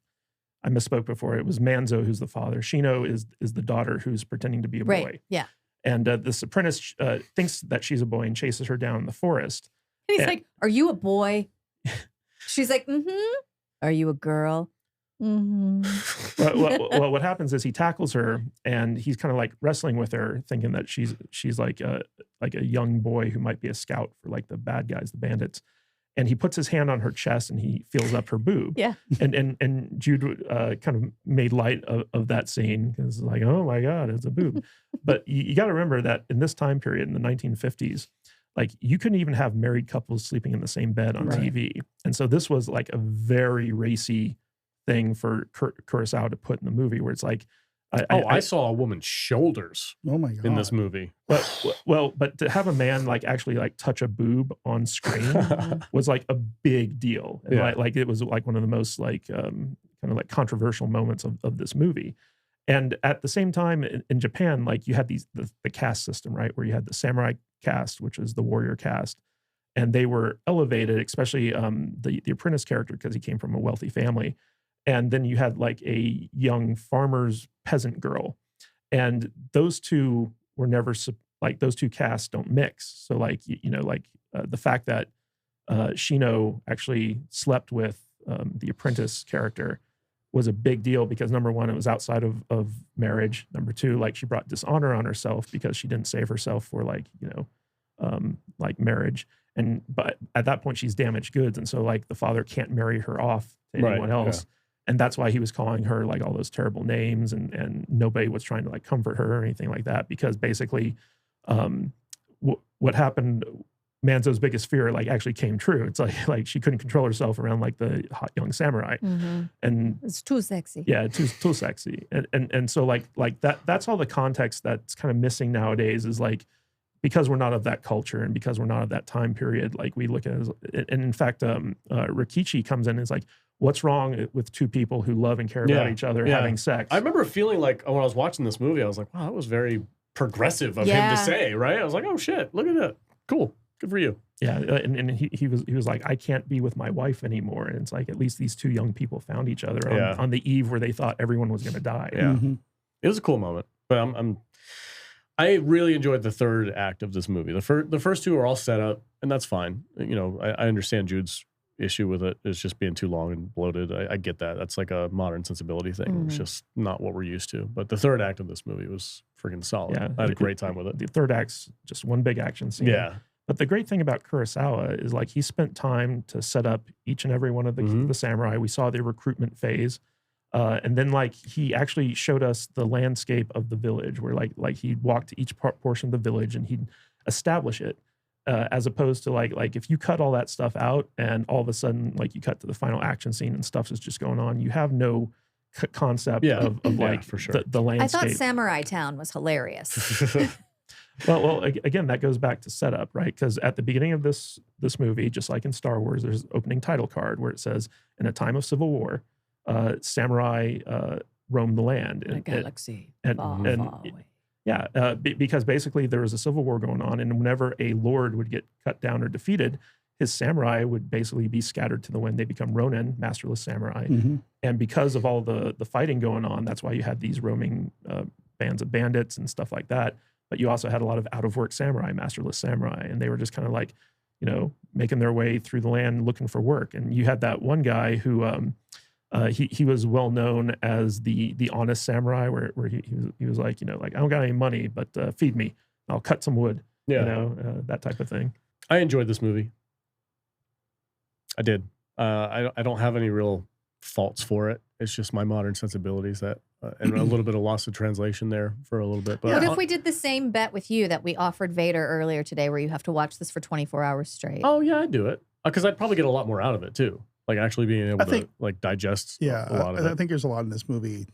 I misspoke before. It was Manzo who's the father. Shino is the daughter who's pretending to be a boy. Yeah. And this apprentice thinks that she's a boy and chases her down in the forest. And he's like, "Are you a boy?" She's like, "Mm-hmm." "Are you a girl?" "Mm-hmm." Well, what happens is he tackles her and he's kind of like wrestling with her, thinking that she's like a young boy who might be a scout for like the bad guys, the bandits. And he puts his hand on her chest and he feels up her boob. Yeah. And Jude kind of made light of that scene because it's like, oh my God, it's a boob. But you got to remember that in this time period in the 1950s, like you couldn't even have married couples sleeping in the same bed on TV. And so this was like a very racy thing for Kurosawa to put in the movie, where it's like, I saw a woman's shoulders. Oh my God. In this movie. But to have a man like actually like touch a boob on screen was like a big deal. And like it was like one of the most like kind of like controversial moments of this movie. And at the same time in Japan, like you had the caste system, right? Where you had the samurai caste, which is the warrior caste. And they were elevated, especially the apprentice character, because he came from a wealthy family. And then you had like a young farmer's peasant girl. And those two were never, like those two castes don't mix. So like, the fact that Shino actually slept with the apprentice character was a big deal because number one, it was outside of marriage. Number two, like she brought dishonor on herself because she didn't save herself for like marriage. But at that point she's damaged goods. And so like the father can't marry her off to anyone else. Yeah. And that's why he was calling her like all those terrible names, and nobody was trying to like comfort her or anything like that, because basically what happened Manzo's biggest fear like actually came true. It's like she couldn't control herself around like the hot young samurai, and It's too sexy. yeah, too sexy, and so like that's all the context that's kind of missing nowadays is like because we're not of that culture and because we're not of that time period. Like we look at it as, and in fact, Rikichi comes in and is like, what's wrong with two people who love and care about each other having sex? I remember feeling like when I was watching this movie, I was like, wow, that was very progressive of him to say, right? I was like, oh shit, look at that, cool. Good for you. Yeah, and he was like, I can't be with my wife anymore. And it's like, at least these two young people found each other on the eve where they thought everyone was going to die. Yeah, it was a cool moment. But I really enjoyed the third act of this movie. The first two are all set up, and that's fine. You know, I understand Jude's issue with it is just being too long and bloated. I get that. That's like a modern sensibility thing. It's just not what we're used to. But the third act of this movie was freaking solid. Yeah, I had a great time with it. The third act's just one big action scene. Yeah. But the great thing about Kurosawa is like he spent time to set up each and every one of the samurai. We saw the recruitment phase. And then like he actually showed us the landscape of the village where like he'd walk to each portion of the village and he'd establish it. As opposed to like if you cut all that stuff out and all of a sudden like you cut to the final action scene and stuff is just going on, you have no concept of like for sure. the landscape. I thought Samurai Town was hilarious. Well, again, that goes back to setup, right? Because at the beginning of this movie, just like in Star Wars, there's an opening title card where it says, "In a time of civil war, samurai roam the land In a galaxy far away. Yeah, because basically there was a civil war going on, and whenever a lord would get cut down or defeated, his samurai would basically be scattered to the wind. They become Ronin, masterless samurai, and because of all the fighting going on, that's why you had these roaming bands of bandits and stuff like that. But you also had a lot of out-of-work samurai, masterless samurai, and they were just kind of like, you know, making their way through the land looking for work. And you had that one guy who he was well known as the honest samurai, where he was like, you know, like I don't got any money, but feed me, I'll cut some wood, you know, that type of thing. I enjoyed this movie. I did. I don't have any real faults for it. It's just my modern sensibilities that. And a little bit of loss of translation there for a little bit. But What if we did the same bet with you that we offered Vader earlier today, where you have to watch this for 24 hours straight? Oh yeah, I'd do it because I'd probably get a lot more out of it too. Like actually being able to like digest. a lot of it. I think there's a lot in this movie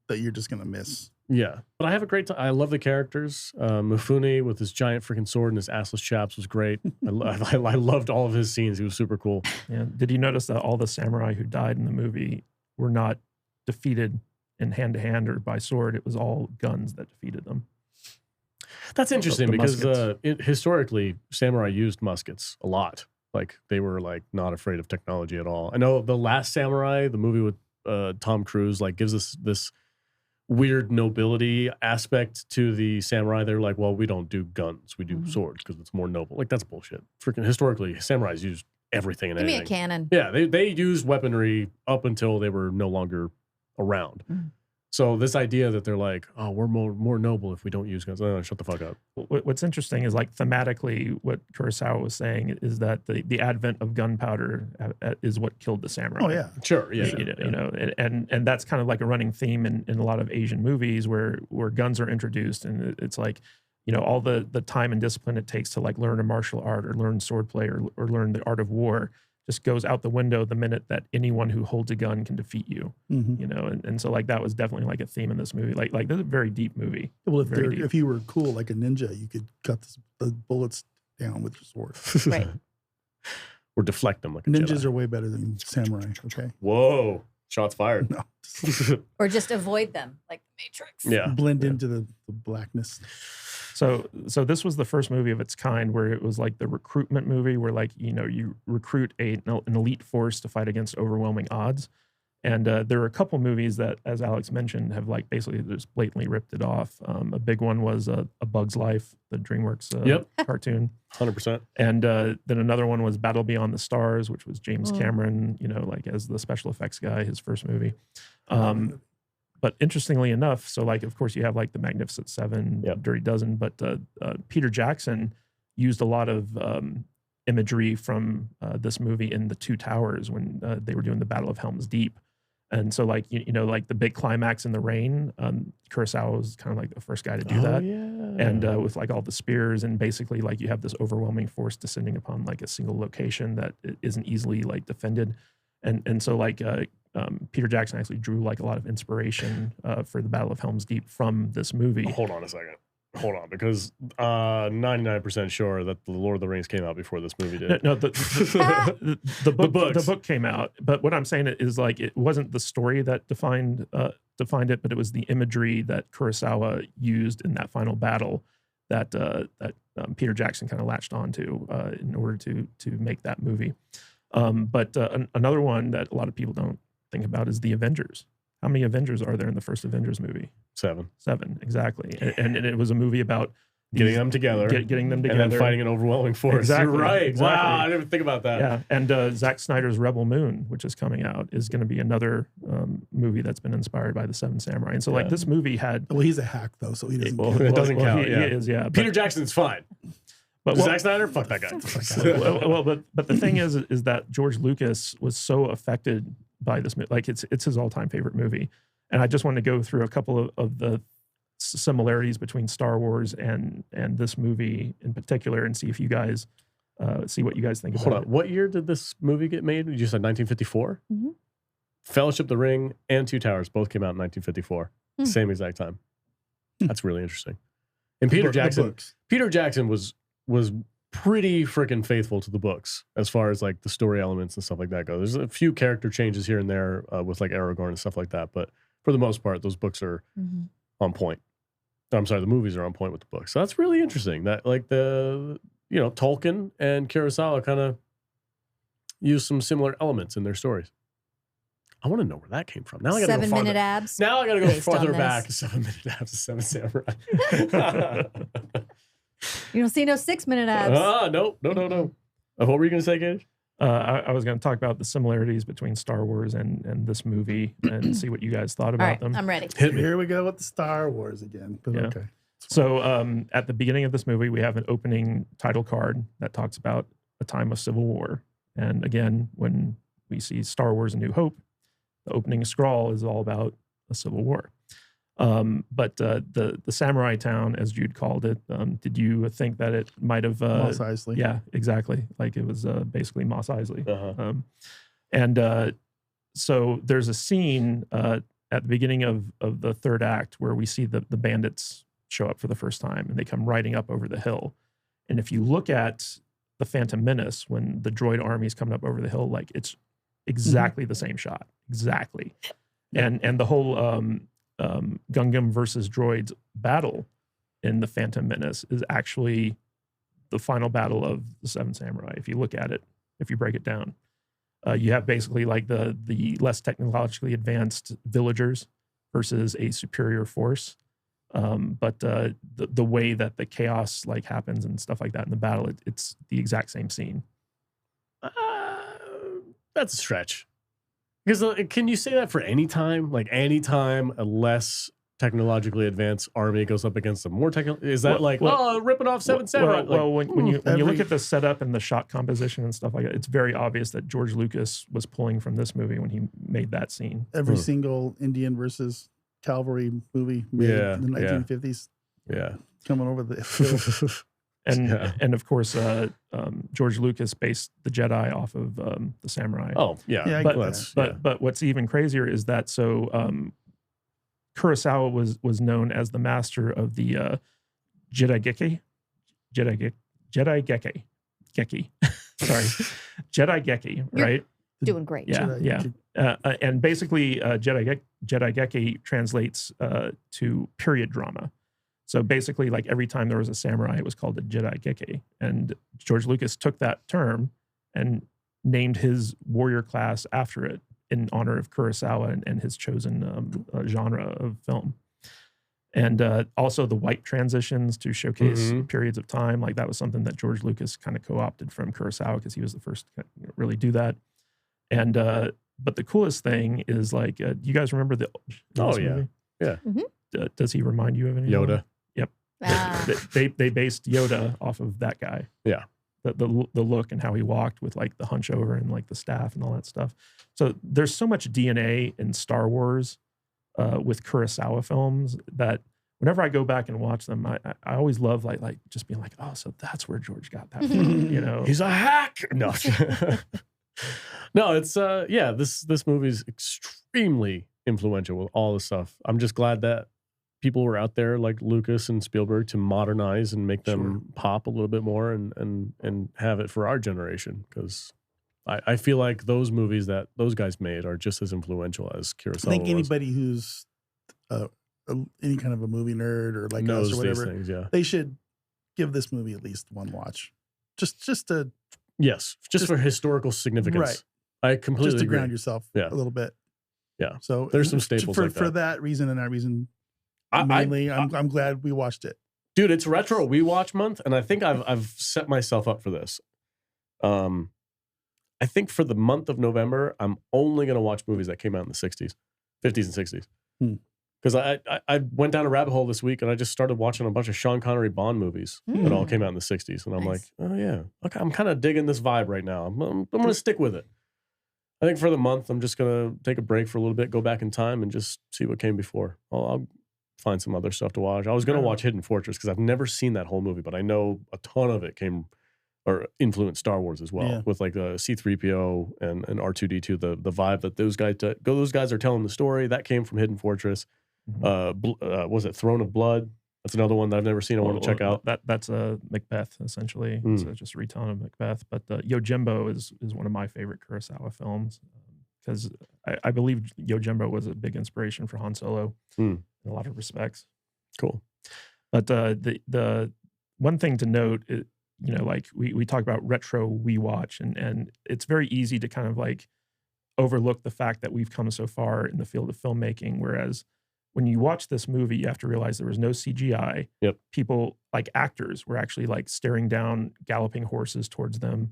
that you're just gonna miss. Yeah, but I have a great time. I love the characters. Mifune with his giant freaking sword and his assless chaps was great. I loved all of his scenes. He was super cool. Yeah. Did you notice that all the samurai who died in the movie were not defeated in hand-to-hand or by sword? It was all guns that defeated them. That's interesting The because muskets. historically, samurai used muskets a lot. Like they were like not afraid of technology at all. I know The Last Samurai, the movie with Tom Cruise, like gives us this weird nobility aspect to the samurai. They're like, well, we don't do guns, we do swords because it's more noble. Like that's bullshit. Freaking historically, samurais used everything and Give me anything. a cannon. Yeah, they used weaponry up until they were no longer around. So this idea that they're like, oh, we're more noble if we don't use guns. Oh, shut the fuck up. What's interesting is like thematically what Kurosawa was saying is that the advent of gunpowder is what killed the samurai. Oh yeah, Sure, yeah. You know, and that's kind of like a running theme in a lot of Asian movies where guns are introduced, and it's like, you know, all the time and discipline it takes to like learn a martial art or learn swordplay or learn the art of war just goes out the window the minute that anyone who holds a gun can defeat you. You know, and so like that was definitely like a theme in this movie. Like this is a very deep movie. Well, Very deep. if you were cool like a ninja, you could cut the bullets down with your sword. Right. Or deflect them like a Ninjas Jedi. are way better than samurai. Okay, Whoa, shots fired. no, Or just avoid them, like the Matrix. Yeah. blend into the blackness. So this was the first movie of its kind where it was like the recruitment movie where like, you know, you recruit an elite force to fight against overwhelming odds. And there are a couple movies that, as Alex mentioned, have like basically just blatantly ripped it off. A big one was A Bug's Life, the DreamWorks cartoon. 100%. And then another one was Battle Beyond the Stars, which was James Cameron, you know, like as the special effects guy, his first movie. But interestingly enough, so like, of course, you have like the Magnificent Seven, Dirty Dozen, but Peter Jackson used a lot of imagery from this movie in The Two Towers when they were doing the Battle of Helm's Deep. And so like, you know, like the big climax in the rain, Kurosawa was kind of like the first guy to do that. Yeah. And with like all the spears, and basically like you have this overwhelming force descending upon like a single location that isn't easily like defended. And so like Peter Jackson actually drew like a lot of inspiration for the Battle of Helm's Deep from this movie. Hold on a second. Hold on, because 99% sure that the Lord of the Rings came out before this movie did. No, the book came out. But what I'm saying is like it wasn't the story that defined it, but it was the imagery that Kurosawa used in that final battle that Peter Jackson kind of latched onto in order to make that movie. But another one that a lot of people don't think about is the Avengers. How many Avengers are there in the first Avengers movie? 7. 7, exactly. And it was a movie about Getting them together. Getting them together. And then fighting an overwhelming force. Exactly, You're right. exactly. Wow, I didn't even think about that. Yeah, and Zack Snyder's Rebel Moon, which is coming out, is going to be another movie that's been inspired by the Seven Samurai. And so, like, this movie had... Well, he's a hack, though, so he doesn't count. It doesn't count, He is, yeah. Peter Jackson's fine. But Zack Snyder, fuck that guy. But the thing is that George Lucas was so affected by this movie. Like, it's his all-time favorite movie. And I just want to go through a couple of the similarities between Star Wars and this movie in particular, and see if you guys see what you guys think about it. Hold on. What year did this movie get made? You said 1954? Mm-hmm. Fellowship of the Ring and Two Towers both came out in 1954. Same exact time. That's really interesting. And Peter Jackson was pretty freaking faithful to the books as far as like the story elements and stuff like that go. There's a few character changes here and there with like Aragorn and stuff like that, but for the most part, those books are on point. I'm sorry, the movies are on point with the books. So that's really interesting. That like Tolkien and Kurosawa kind of use some similar elements in their stories. I want to know where that came from. Now I got to go 7 minute abs. Now I got to go based farther on back. this. 7 minute abs, 7 samurai. You don't see no 6 minute abs. No. What were you going to say, Katie? I was going to talk about the similarities between Star Wars and this movie and see what you guys thought All about right, them. I'm ready. Here we go with the Star Wars again. But Yeah. okay. So at the beginning of this movie, we have an opening title card that talks about a time of civil war. And again, when we see Star Wars A New Hope, the opening scroll is all about a civil war. But the samurai town, as Jude called it, did you think that it might have... Mos Eisley. Yeah, exactly. Like it was basically Mos Eisley. Uh-huh. So there's a scene at the beginning of the third act where we see the bandits show up for the first time, and they come riding up over the hill. And if you look at the Phantom Menace, when the droid army is coming up over the hill, like it's exactly the same shot. Exactly. And the whole Gungam versus droids battle in the Phantom Menace is actually the final battle of the Seven Samurai. If you look at it, if you break it down, you have basically like the less technologically advanced villagers versus a superior force. But the way that the chaos like happens and stuff like that in the battle, it's the exact same scene. That's a stretch. Because can you say that for any time? Like any time a less technologically advanced army goes up against a more technical, is that ripping off Seven Samurai? When you look at the setup and the shot composition and stuff like that, it's very obvious that George Lucas was pulling from this movie when he made that scene. Every single Indian versus cavalry movie made in the 1950s. Yeah. Coming over the hill. And of course, George Lucas based the Jedi off of the samurai. Oh yeah, but what's even crazier is that Kurosawa was known as the master of the Jedi Geki, right? Doing great. Yeah. And basically, Jedi Geki translates to period drama. So basically, like every time there was a samurai, it was called a Jedi Geki. And George Lucas took that term and named his warrior class after it in honor of Kurosawa and his chosen genre of film. And also the white transitions to showcase periods of time. Like that was something that George Lucas kind of co-opted from Kurosawa because he was the first to really do that. And but the coolest thing is like, do you guys remember the movie? Yeah. Does he remind you of anything? Yoda. Yep. They based Yoda off of that guy. Yeah. the look and how he walked with like the hunch over and like the staff and all that stuff. So there's so much DNA in Star Wars with Kurosawa films that whenever I go back and watch them, I always love like just being like, oh, so that's where George got that from, you know? He's a hack. No, no, it's this movie's extremely influential with all the stuff. I'm just glad that people were out there like Lucas and Spielberg to modernize and make them pop a little bit more and have it for our generation, because I feel like those movies that those guys made are just as influential as Kurosawa. I think anybody who's any kind of a movie nerd or like knows us or whatever, these things, they should give this movie at least one watch. Just to just for historical significance. Right. I completely just to agree. ground yourself a little bit. Yeah. So there's some staples for, like that. for that reason and that reason. Mainly, I'm glad we watched it. Dude, it's Retro WeWatch month, and I think I've set myself up for this. I think for the month of November, I'm only going to watch movies that came out in the 60s, 50s and 60s. Because I went down a rabbit hole this week, and I just started watching a bunch of Sean Connery Bond movies that all came out in the 60s. And I'm like, oh, yeah. Okay, I'm kind of digging this vibe right now. I'm going to stick with it. I think for the month, I'm just going to take a break for a little bit, go back in time, and just see what came before. I'll find some other stuff to watch. I was going to watch Hidden Fortress because I've never seen that whole movie, but I know a ton of it came or influenced Star Wars as well, with like C-3PO and R2-D2, the vibe that those guys are telling the story that came from Hidden Fortress. Was it Throne of Blood? That's another one that I've never seen. I want to check out. That's a Macbeth essentially. It's just a retelling of Macbeth. But Yojimbo is one of my favorite Kurosawa films because I believe Yojimbo was a big inspiration for Han Solo in a lot of respects. Cool. But the one thing to note, like we talk about Retro WeWatch, and it's very easy to kind of like overlook the fact that we've come so far in the field of filmmaking, whereas when you watch this movie, you have to realize there was no CGI. Yep. People, like actors, were actually like staring down galloping horses towards them.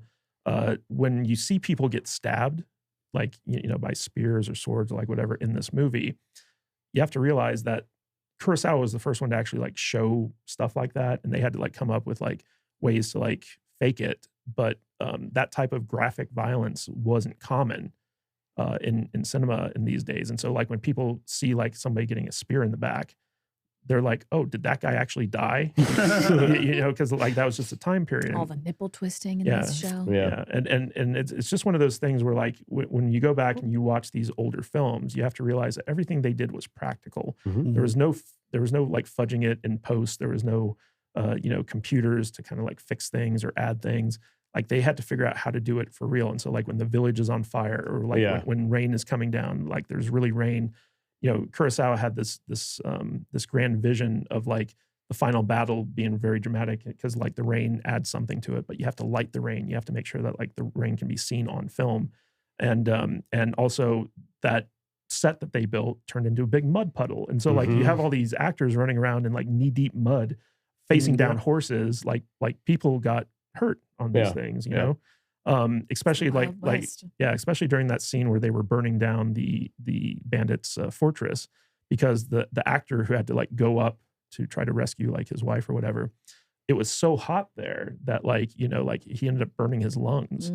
When you see people get stabbed, like, by spears or swords or like whatever in this movie, you have to realize that Kurosawa was the first one to actually like show stuff like that. And they had to like come up with like ways to like fake it. But that type of graphic violence wasn't common in cinema in these days. And so like when people see like somebody getting a spear in the back, they're like, oh, did that guy actually die? Because like that was just a time period. All the nipple twisting in this show. Yeah. And it's just one of those things where like when you go back and you watch these older films, you have to realize that everything they did was practical. There was no like fudging it in post. There was no computers to kind of like fix things or add things. Like they had to figure out how to do it for real. And so like when the village is on fire or like when rain is coming down, like there's really rain, Kurosawa had this grand vision of like the final battle being very dramatic because like the rain adds something to it, but you have to light the rain. You have to make sure that like the rain can be seen on film. And also that set that they built turned into a big mud puddle. And so like you have all these actors running around in like knee deep mud facing down horses, like people got hurt on these things, you know? Especially especially during that scene where they were burning down the bandits' fortress, because the actor who had to like go up to try to rescue like his wife or whatever, it was so hot there that like he ended up burning his lungs.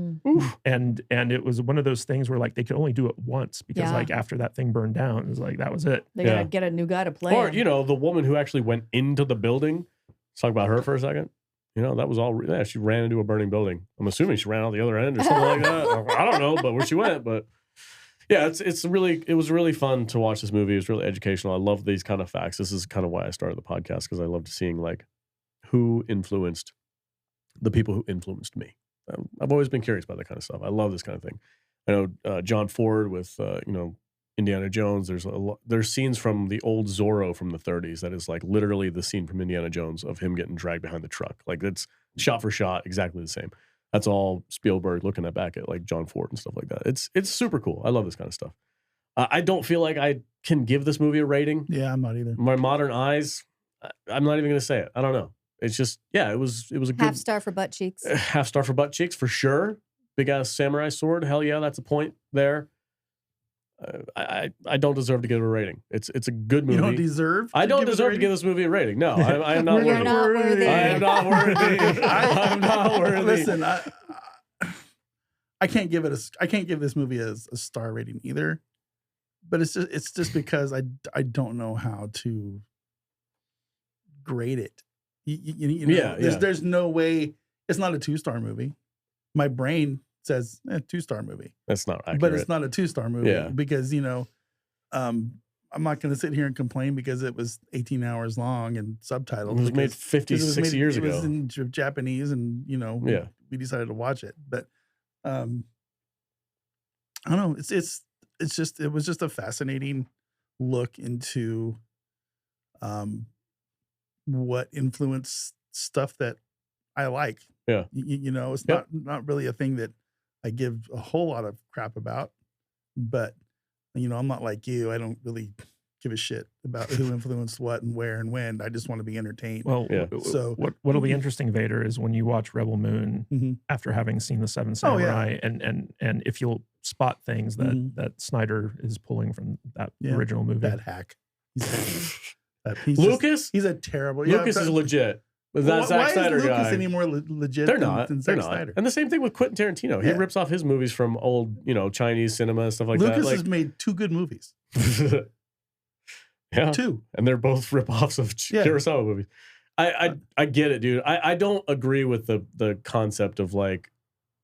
And it was one of those things where like they could only do it once because like after that thing burned down, it was like that was it. They gotta get a new guy to play or him. the woman who actually went into the building. Let's talk about her for a second. That was all. Yeah, she ran into a burning building. I'm assuming she ran out the other end or something like that. I don't know, but where she went. But yeah, it was really fun to watch this movie. It was really educational. I love these kind of facts. This is kind of why I started the podcast, because I loved seeing like who influenced the people who influenced me. I've always been curious about that kind of stuff. I love this kind of thing. I know John Ford with Indiana Jones. There's scenes from the old Zorro from the 30s that is like literally the scene from Indiana Jones of him getting dragged behind the truck. Like it's shot for shot exactly the same. That's all Spielberg looking back at like John Ford and stuff like that. It's super cool. I love this kind of stuff. I don't feel like I can give this movie a rating. Yeah, I'm not either. My modern eyes, I'm not even going to say it. I don't know. It's just, it was a good half star for butt cheeks. Half star for butt cheeks for sure. Big ass samurai sword. Hell yeah, that's a point there. I don't deserve to give it a rating. It's a good movie. You don't deserve. I don't give it a deserve to rating? give this movie a rating. No, I am not You're worthy. not worthy. I am not worthy. I'm not worthy. Listen, I can't give this movie a star rating either. But it's just because I don't know how to grade it. You know, there's no way. It's not a 2-star movie. My brain says 2-star movie. That's not accurate. But it's not a 2-star movie Yeah. because, I'm not going to sit here and complain because it was 18 hours long and subtitled. It was made 56 years ago. It was in Japanese and, Yeah. we decided to watch it. But I don't know. It was just a fascinating look into what influenced stuff that I like. Yeah. It's not really a thing that I give a whole lot of crap about, but I'm not like you. I don't really give a shit about who influenced what and where and when. I just want to be entertained. Well, Yeah. So what'll be interesting, Vader, is when you watch Rebel Moon Mhm. after having seen the Seven Oh, yeah. Samurai, and if you'll spot things that Mhm. that Snyder is pulling from that Yeah. original movie. that hack. Lucas? He's a terrible. Lucas is legit. But that Why Zack is Snyder Lucas guy. any more legit They're than not. Zack They're not. Snyder? And the same thing with Quentin Tarantino. He Yeah. rips off his movies from old, Chinese cinema and stuff like Lucas that. has made 2 good movies. Yeah. 2. And they're both rip-offs of Yeah. Kurosawa movies. I get it, dude. I don't agree with the concept of like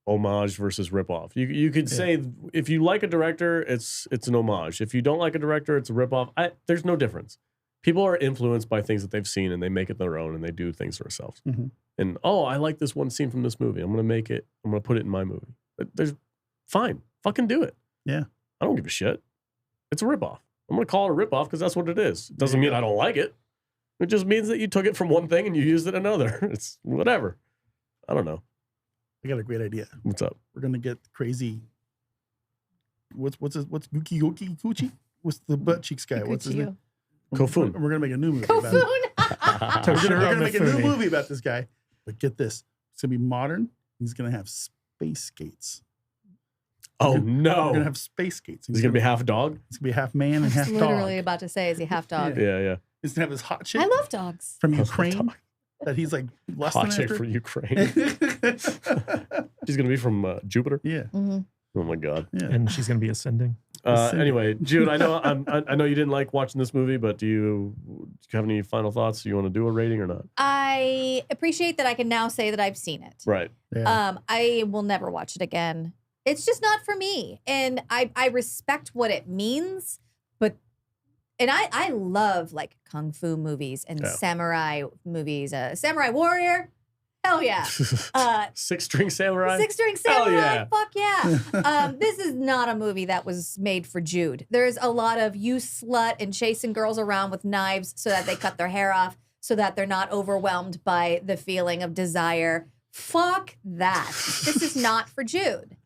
homage versus rip-off. You could say if you like a director, it's an homage. If you don't like a director, it's a rip-off. There's no difference. People are influenced by things that they've seen and they make it their own and they do things themselves. Mhm. And I like this one scene from this movie. I'm gonna make it. I'm gonna put it in my movie. There's fine. Fucking do it. Yeah. I don't give a shit. It's a ripoff. I'm gonna call it a ripoff because that's what it is. It doesn't There you mean I don't like it. It just means that you took it from one thing and you used it in another. It's whatever. I don't know. I got a great idea. What's up? We're gonna get crazy. What's Gucci? What's the butt cheeks guy? What's his name? Kofun. We're gonna make a new movie. About it. Kofun. We're gonna make a new Mifune. movie about this guy. But get this, it's gonna be modern. He's gonna have space skates. Oh We're no. gonna have space skates. Is he gonna be half dog? He's gonna be half man I and was half literally dog. about to say, is he half dog? Yeah. He's gonna have his hot chick I love dogs. from Hot Ukraine dog. that he's like lusting Hot chick after. from Ukraine. She's gonna be from Jupiter. Yeah, Mhm. Oh my god. yeah. And she's going to be ascending. Anyway, Jude, I know I know you didn't like watching this movie, but do you have any final thoughts? Do you want to do a rating or not? I appreciate that I can now say that I've seen it. Right. Yeah. I will never watch it again. It's just not for me. And I respect what it means, but I love like kung fu movies and Yeah. samurai movies. Samurai Warrior, hell yeah. Six-string samurai. Six String Hell Samurai, yeah. fuck yeah. This is not a movie that was made for Jude. There's a lot of you slut and chasing girls around with knives so that they cut their hair off so that they're not overwhelmed by the feeling of desire. Fuck that. This is not for Jude.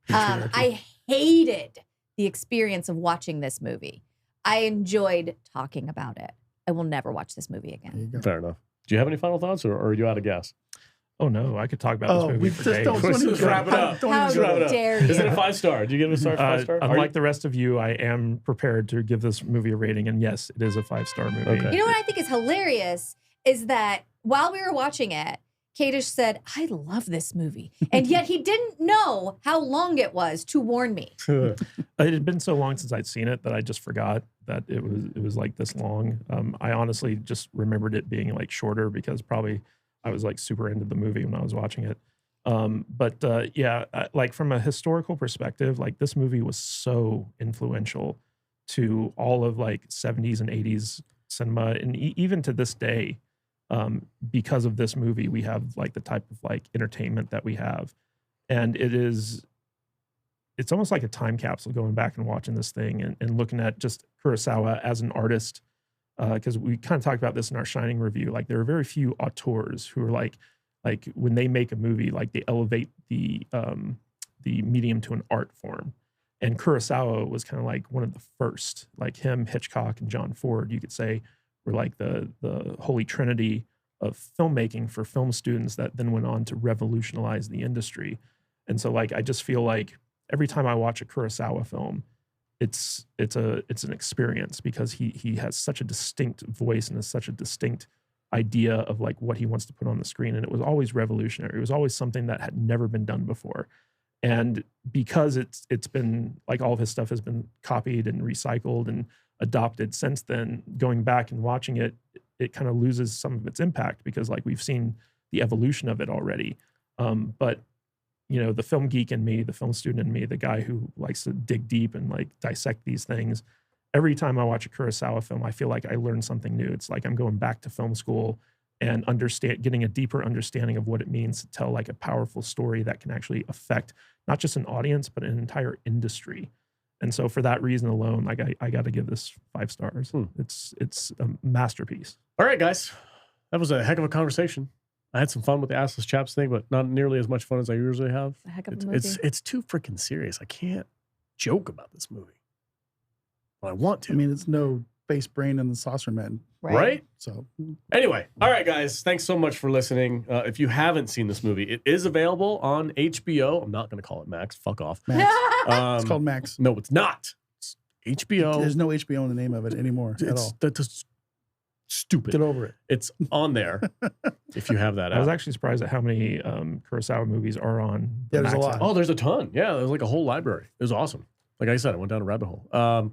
I hated the experience of watching this movie. I enjoyed talking about it. I will never watch this movie There again. you go. Fair enough. Do you have any final thoughts, or are you out of gas? Oh no, I could talk about Oh, this we movie just for days. don't Let's even just wrap it up. Don't How even Wrap it go. up. dare Is it you? a 5-star? Do you give it a star? 5-star? Unlike the rest of you, I am prepared to give this movie a rating, and yes, it is a 5-star movie. Okay. You know what I think is hilarious is that while we were watching it, Kadish said, I love this movie. And yet he didn't know how long it was to warn me. It had been so long since I'd seen it that I just forgot that it was like this long. I honestly just remembered it being like shorter because probably I was like super into the movie when I was watching it. Like from a historical perspective, like this movie was so influential to all of like 70s and 80s cinema, and even to this day. Because of this movie, we have like the type of like entertainment that we have, and it's almost like a time capsule going back and watching this thing and looking at just Kurosawa as an artist. Because we kind of talked about this in our Shining review. Like there are very few auteurs who are like when they make a movie, like they elevate the medium to an art form. And Kurosawa was kind of like one of the first, like him, Hitchcock, and John Ford, you could say, were like the holy trinity of filmmaking for film students that then went on to revolutionize the industry. And so like I just feel like every time I watch a Kurosawa film, it's an experience because he has such a distinct voice and has such a distinct idea of like what he wants to put on the screen, and it was always revolutionary. It was always something that had never been done before, and because it's been like all of his stuff has been copied and recycled and adopted since then, going back and watching it, it kind of loses some of its impact because like we've seen the evolution of it already. But you know, the film geek in me, the film student in me, the guy who likes to dig deep and like dissect these things, every time I watch a Kurosawa film, I feel like I learn something new. It's like I'm going back to film school and getting a deeper understanding of what it means to tell like a powerful story that can actually affect not just an audience, but an entire industry. And so for that reason alone, like I got to give this 5 stars. It's a masterpiece. All right, guys. That was a heck of a conversation. I had some fun with the Assless Chaps thing, but not nearly as much fun as I usually have. A heck of a movie. It's too freaking serious. I can't joke about this movie. Well, I want to. I mean, it's no Face Brain and the Saucer Men. Right? So anyway, all right, guys. Thanks so much for listening. If you haven't seen this movie, it is available on HBO. I'm not going to call it Max. Fuck off. Max. It's called Max. No, it's not. It's HBO. There's no HBO in the name of it anymore at all. That's stupid. Get over it. It's on there if you have that I was app. actually surprised at how many Kurosawa movies are on. Yeah, there's a Max lot. app. Oh, there's a ton. Yeah, there's like a whole library. It was awesome. Like I said, I went down a rabbit hole.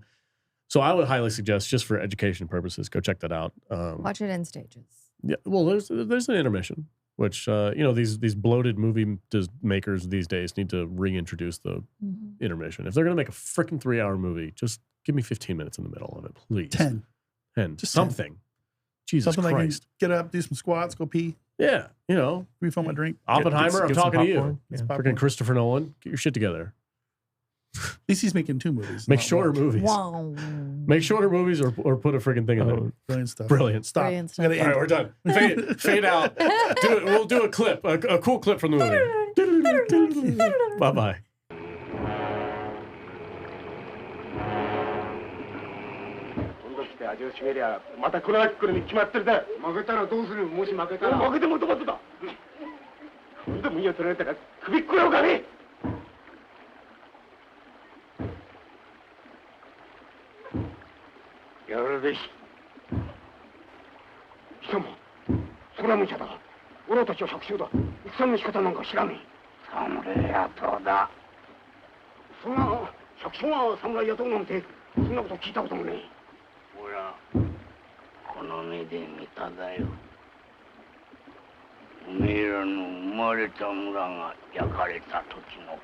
So I would highly suggest, just for education purposes, go check that out. Watch it in stages. Yeah, well, there's an intermission, which these bloated movie makers these days need to reintroduce the intermission. If they're gonna make a freaking 3-hour movie, just give me 15 minutes in the middle of it, please. 10. Just something. 10. Jesus Something Christ. like get up, do some squats, go pee, Yeah, you know, refill my drink. Oppenheimer. I'm get some talking to you. popcorn. Yeah. Freaking Christopher Nolan, get your shit together. At least he's making 2 movies. Make not shorter one. movies. Wow. Make shorter movies or put a freaking thing in there. Brilliant stuff. Brilliant. Stop. Brilliant stuff. We gotta All end. right, we're done. Fade out. We'll do a clip, a cool clip from the movie. Bye bye. 味を占めりゃまたこの秋来るに決まってるだ。負けたらどうする？もし負けたら。負けてもどうだ。でもいいよ取られたら首っこようかね。やるべし。しかもそらむちゃだが、俺たちは百姓だ。戦の仕方なんか知らねえ。侍野党だ。そんな百姓が侍野党なんてそんなこと聞いたこともねえ。 俺はこの目で見ただよ。おめえらの生まれた村が焼かれた時の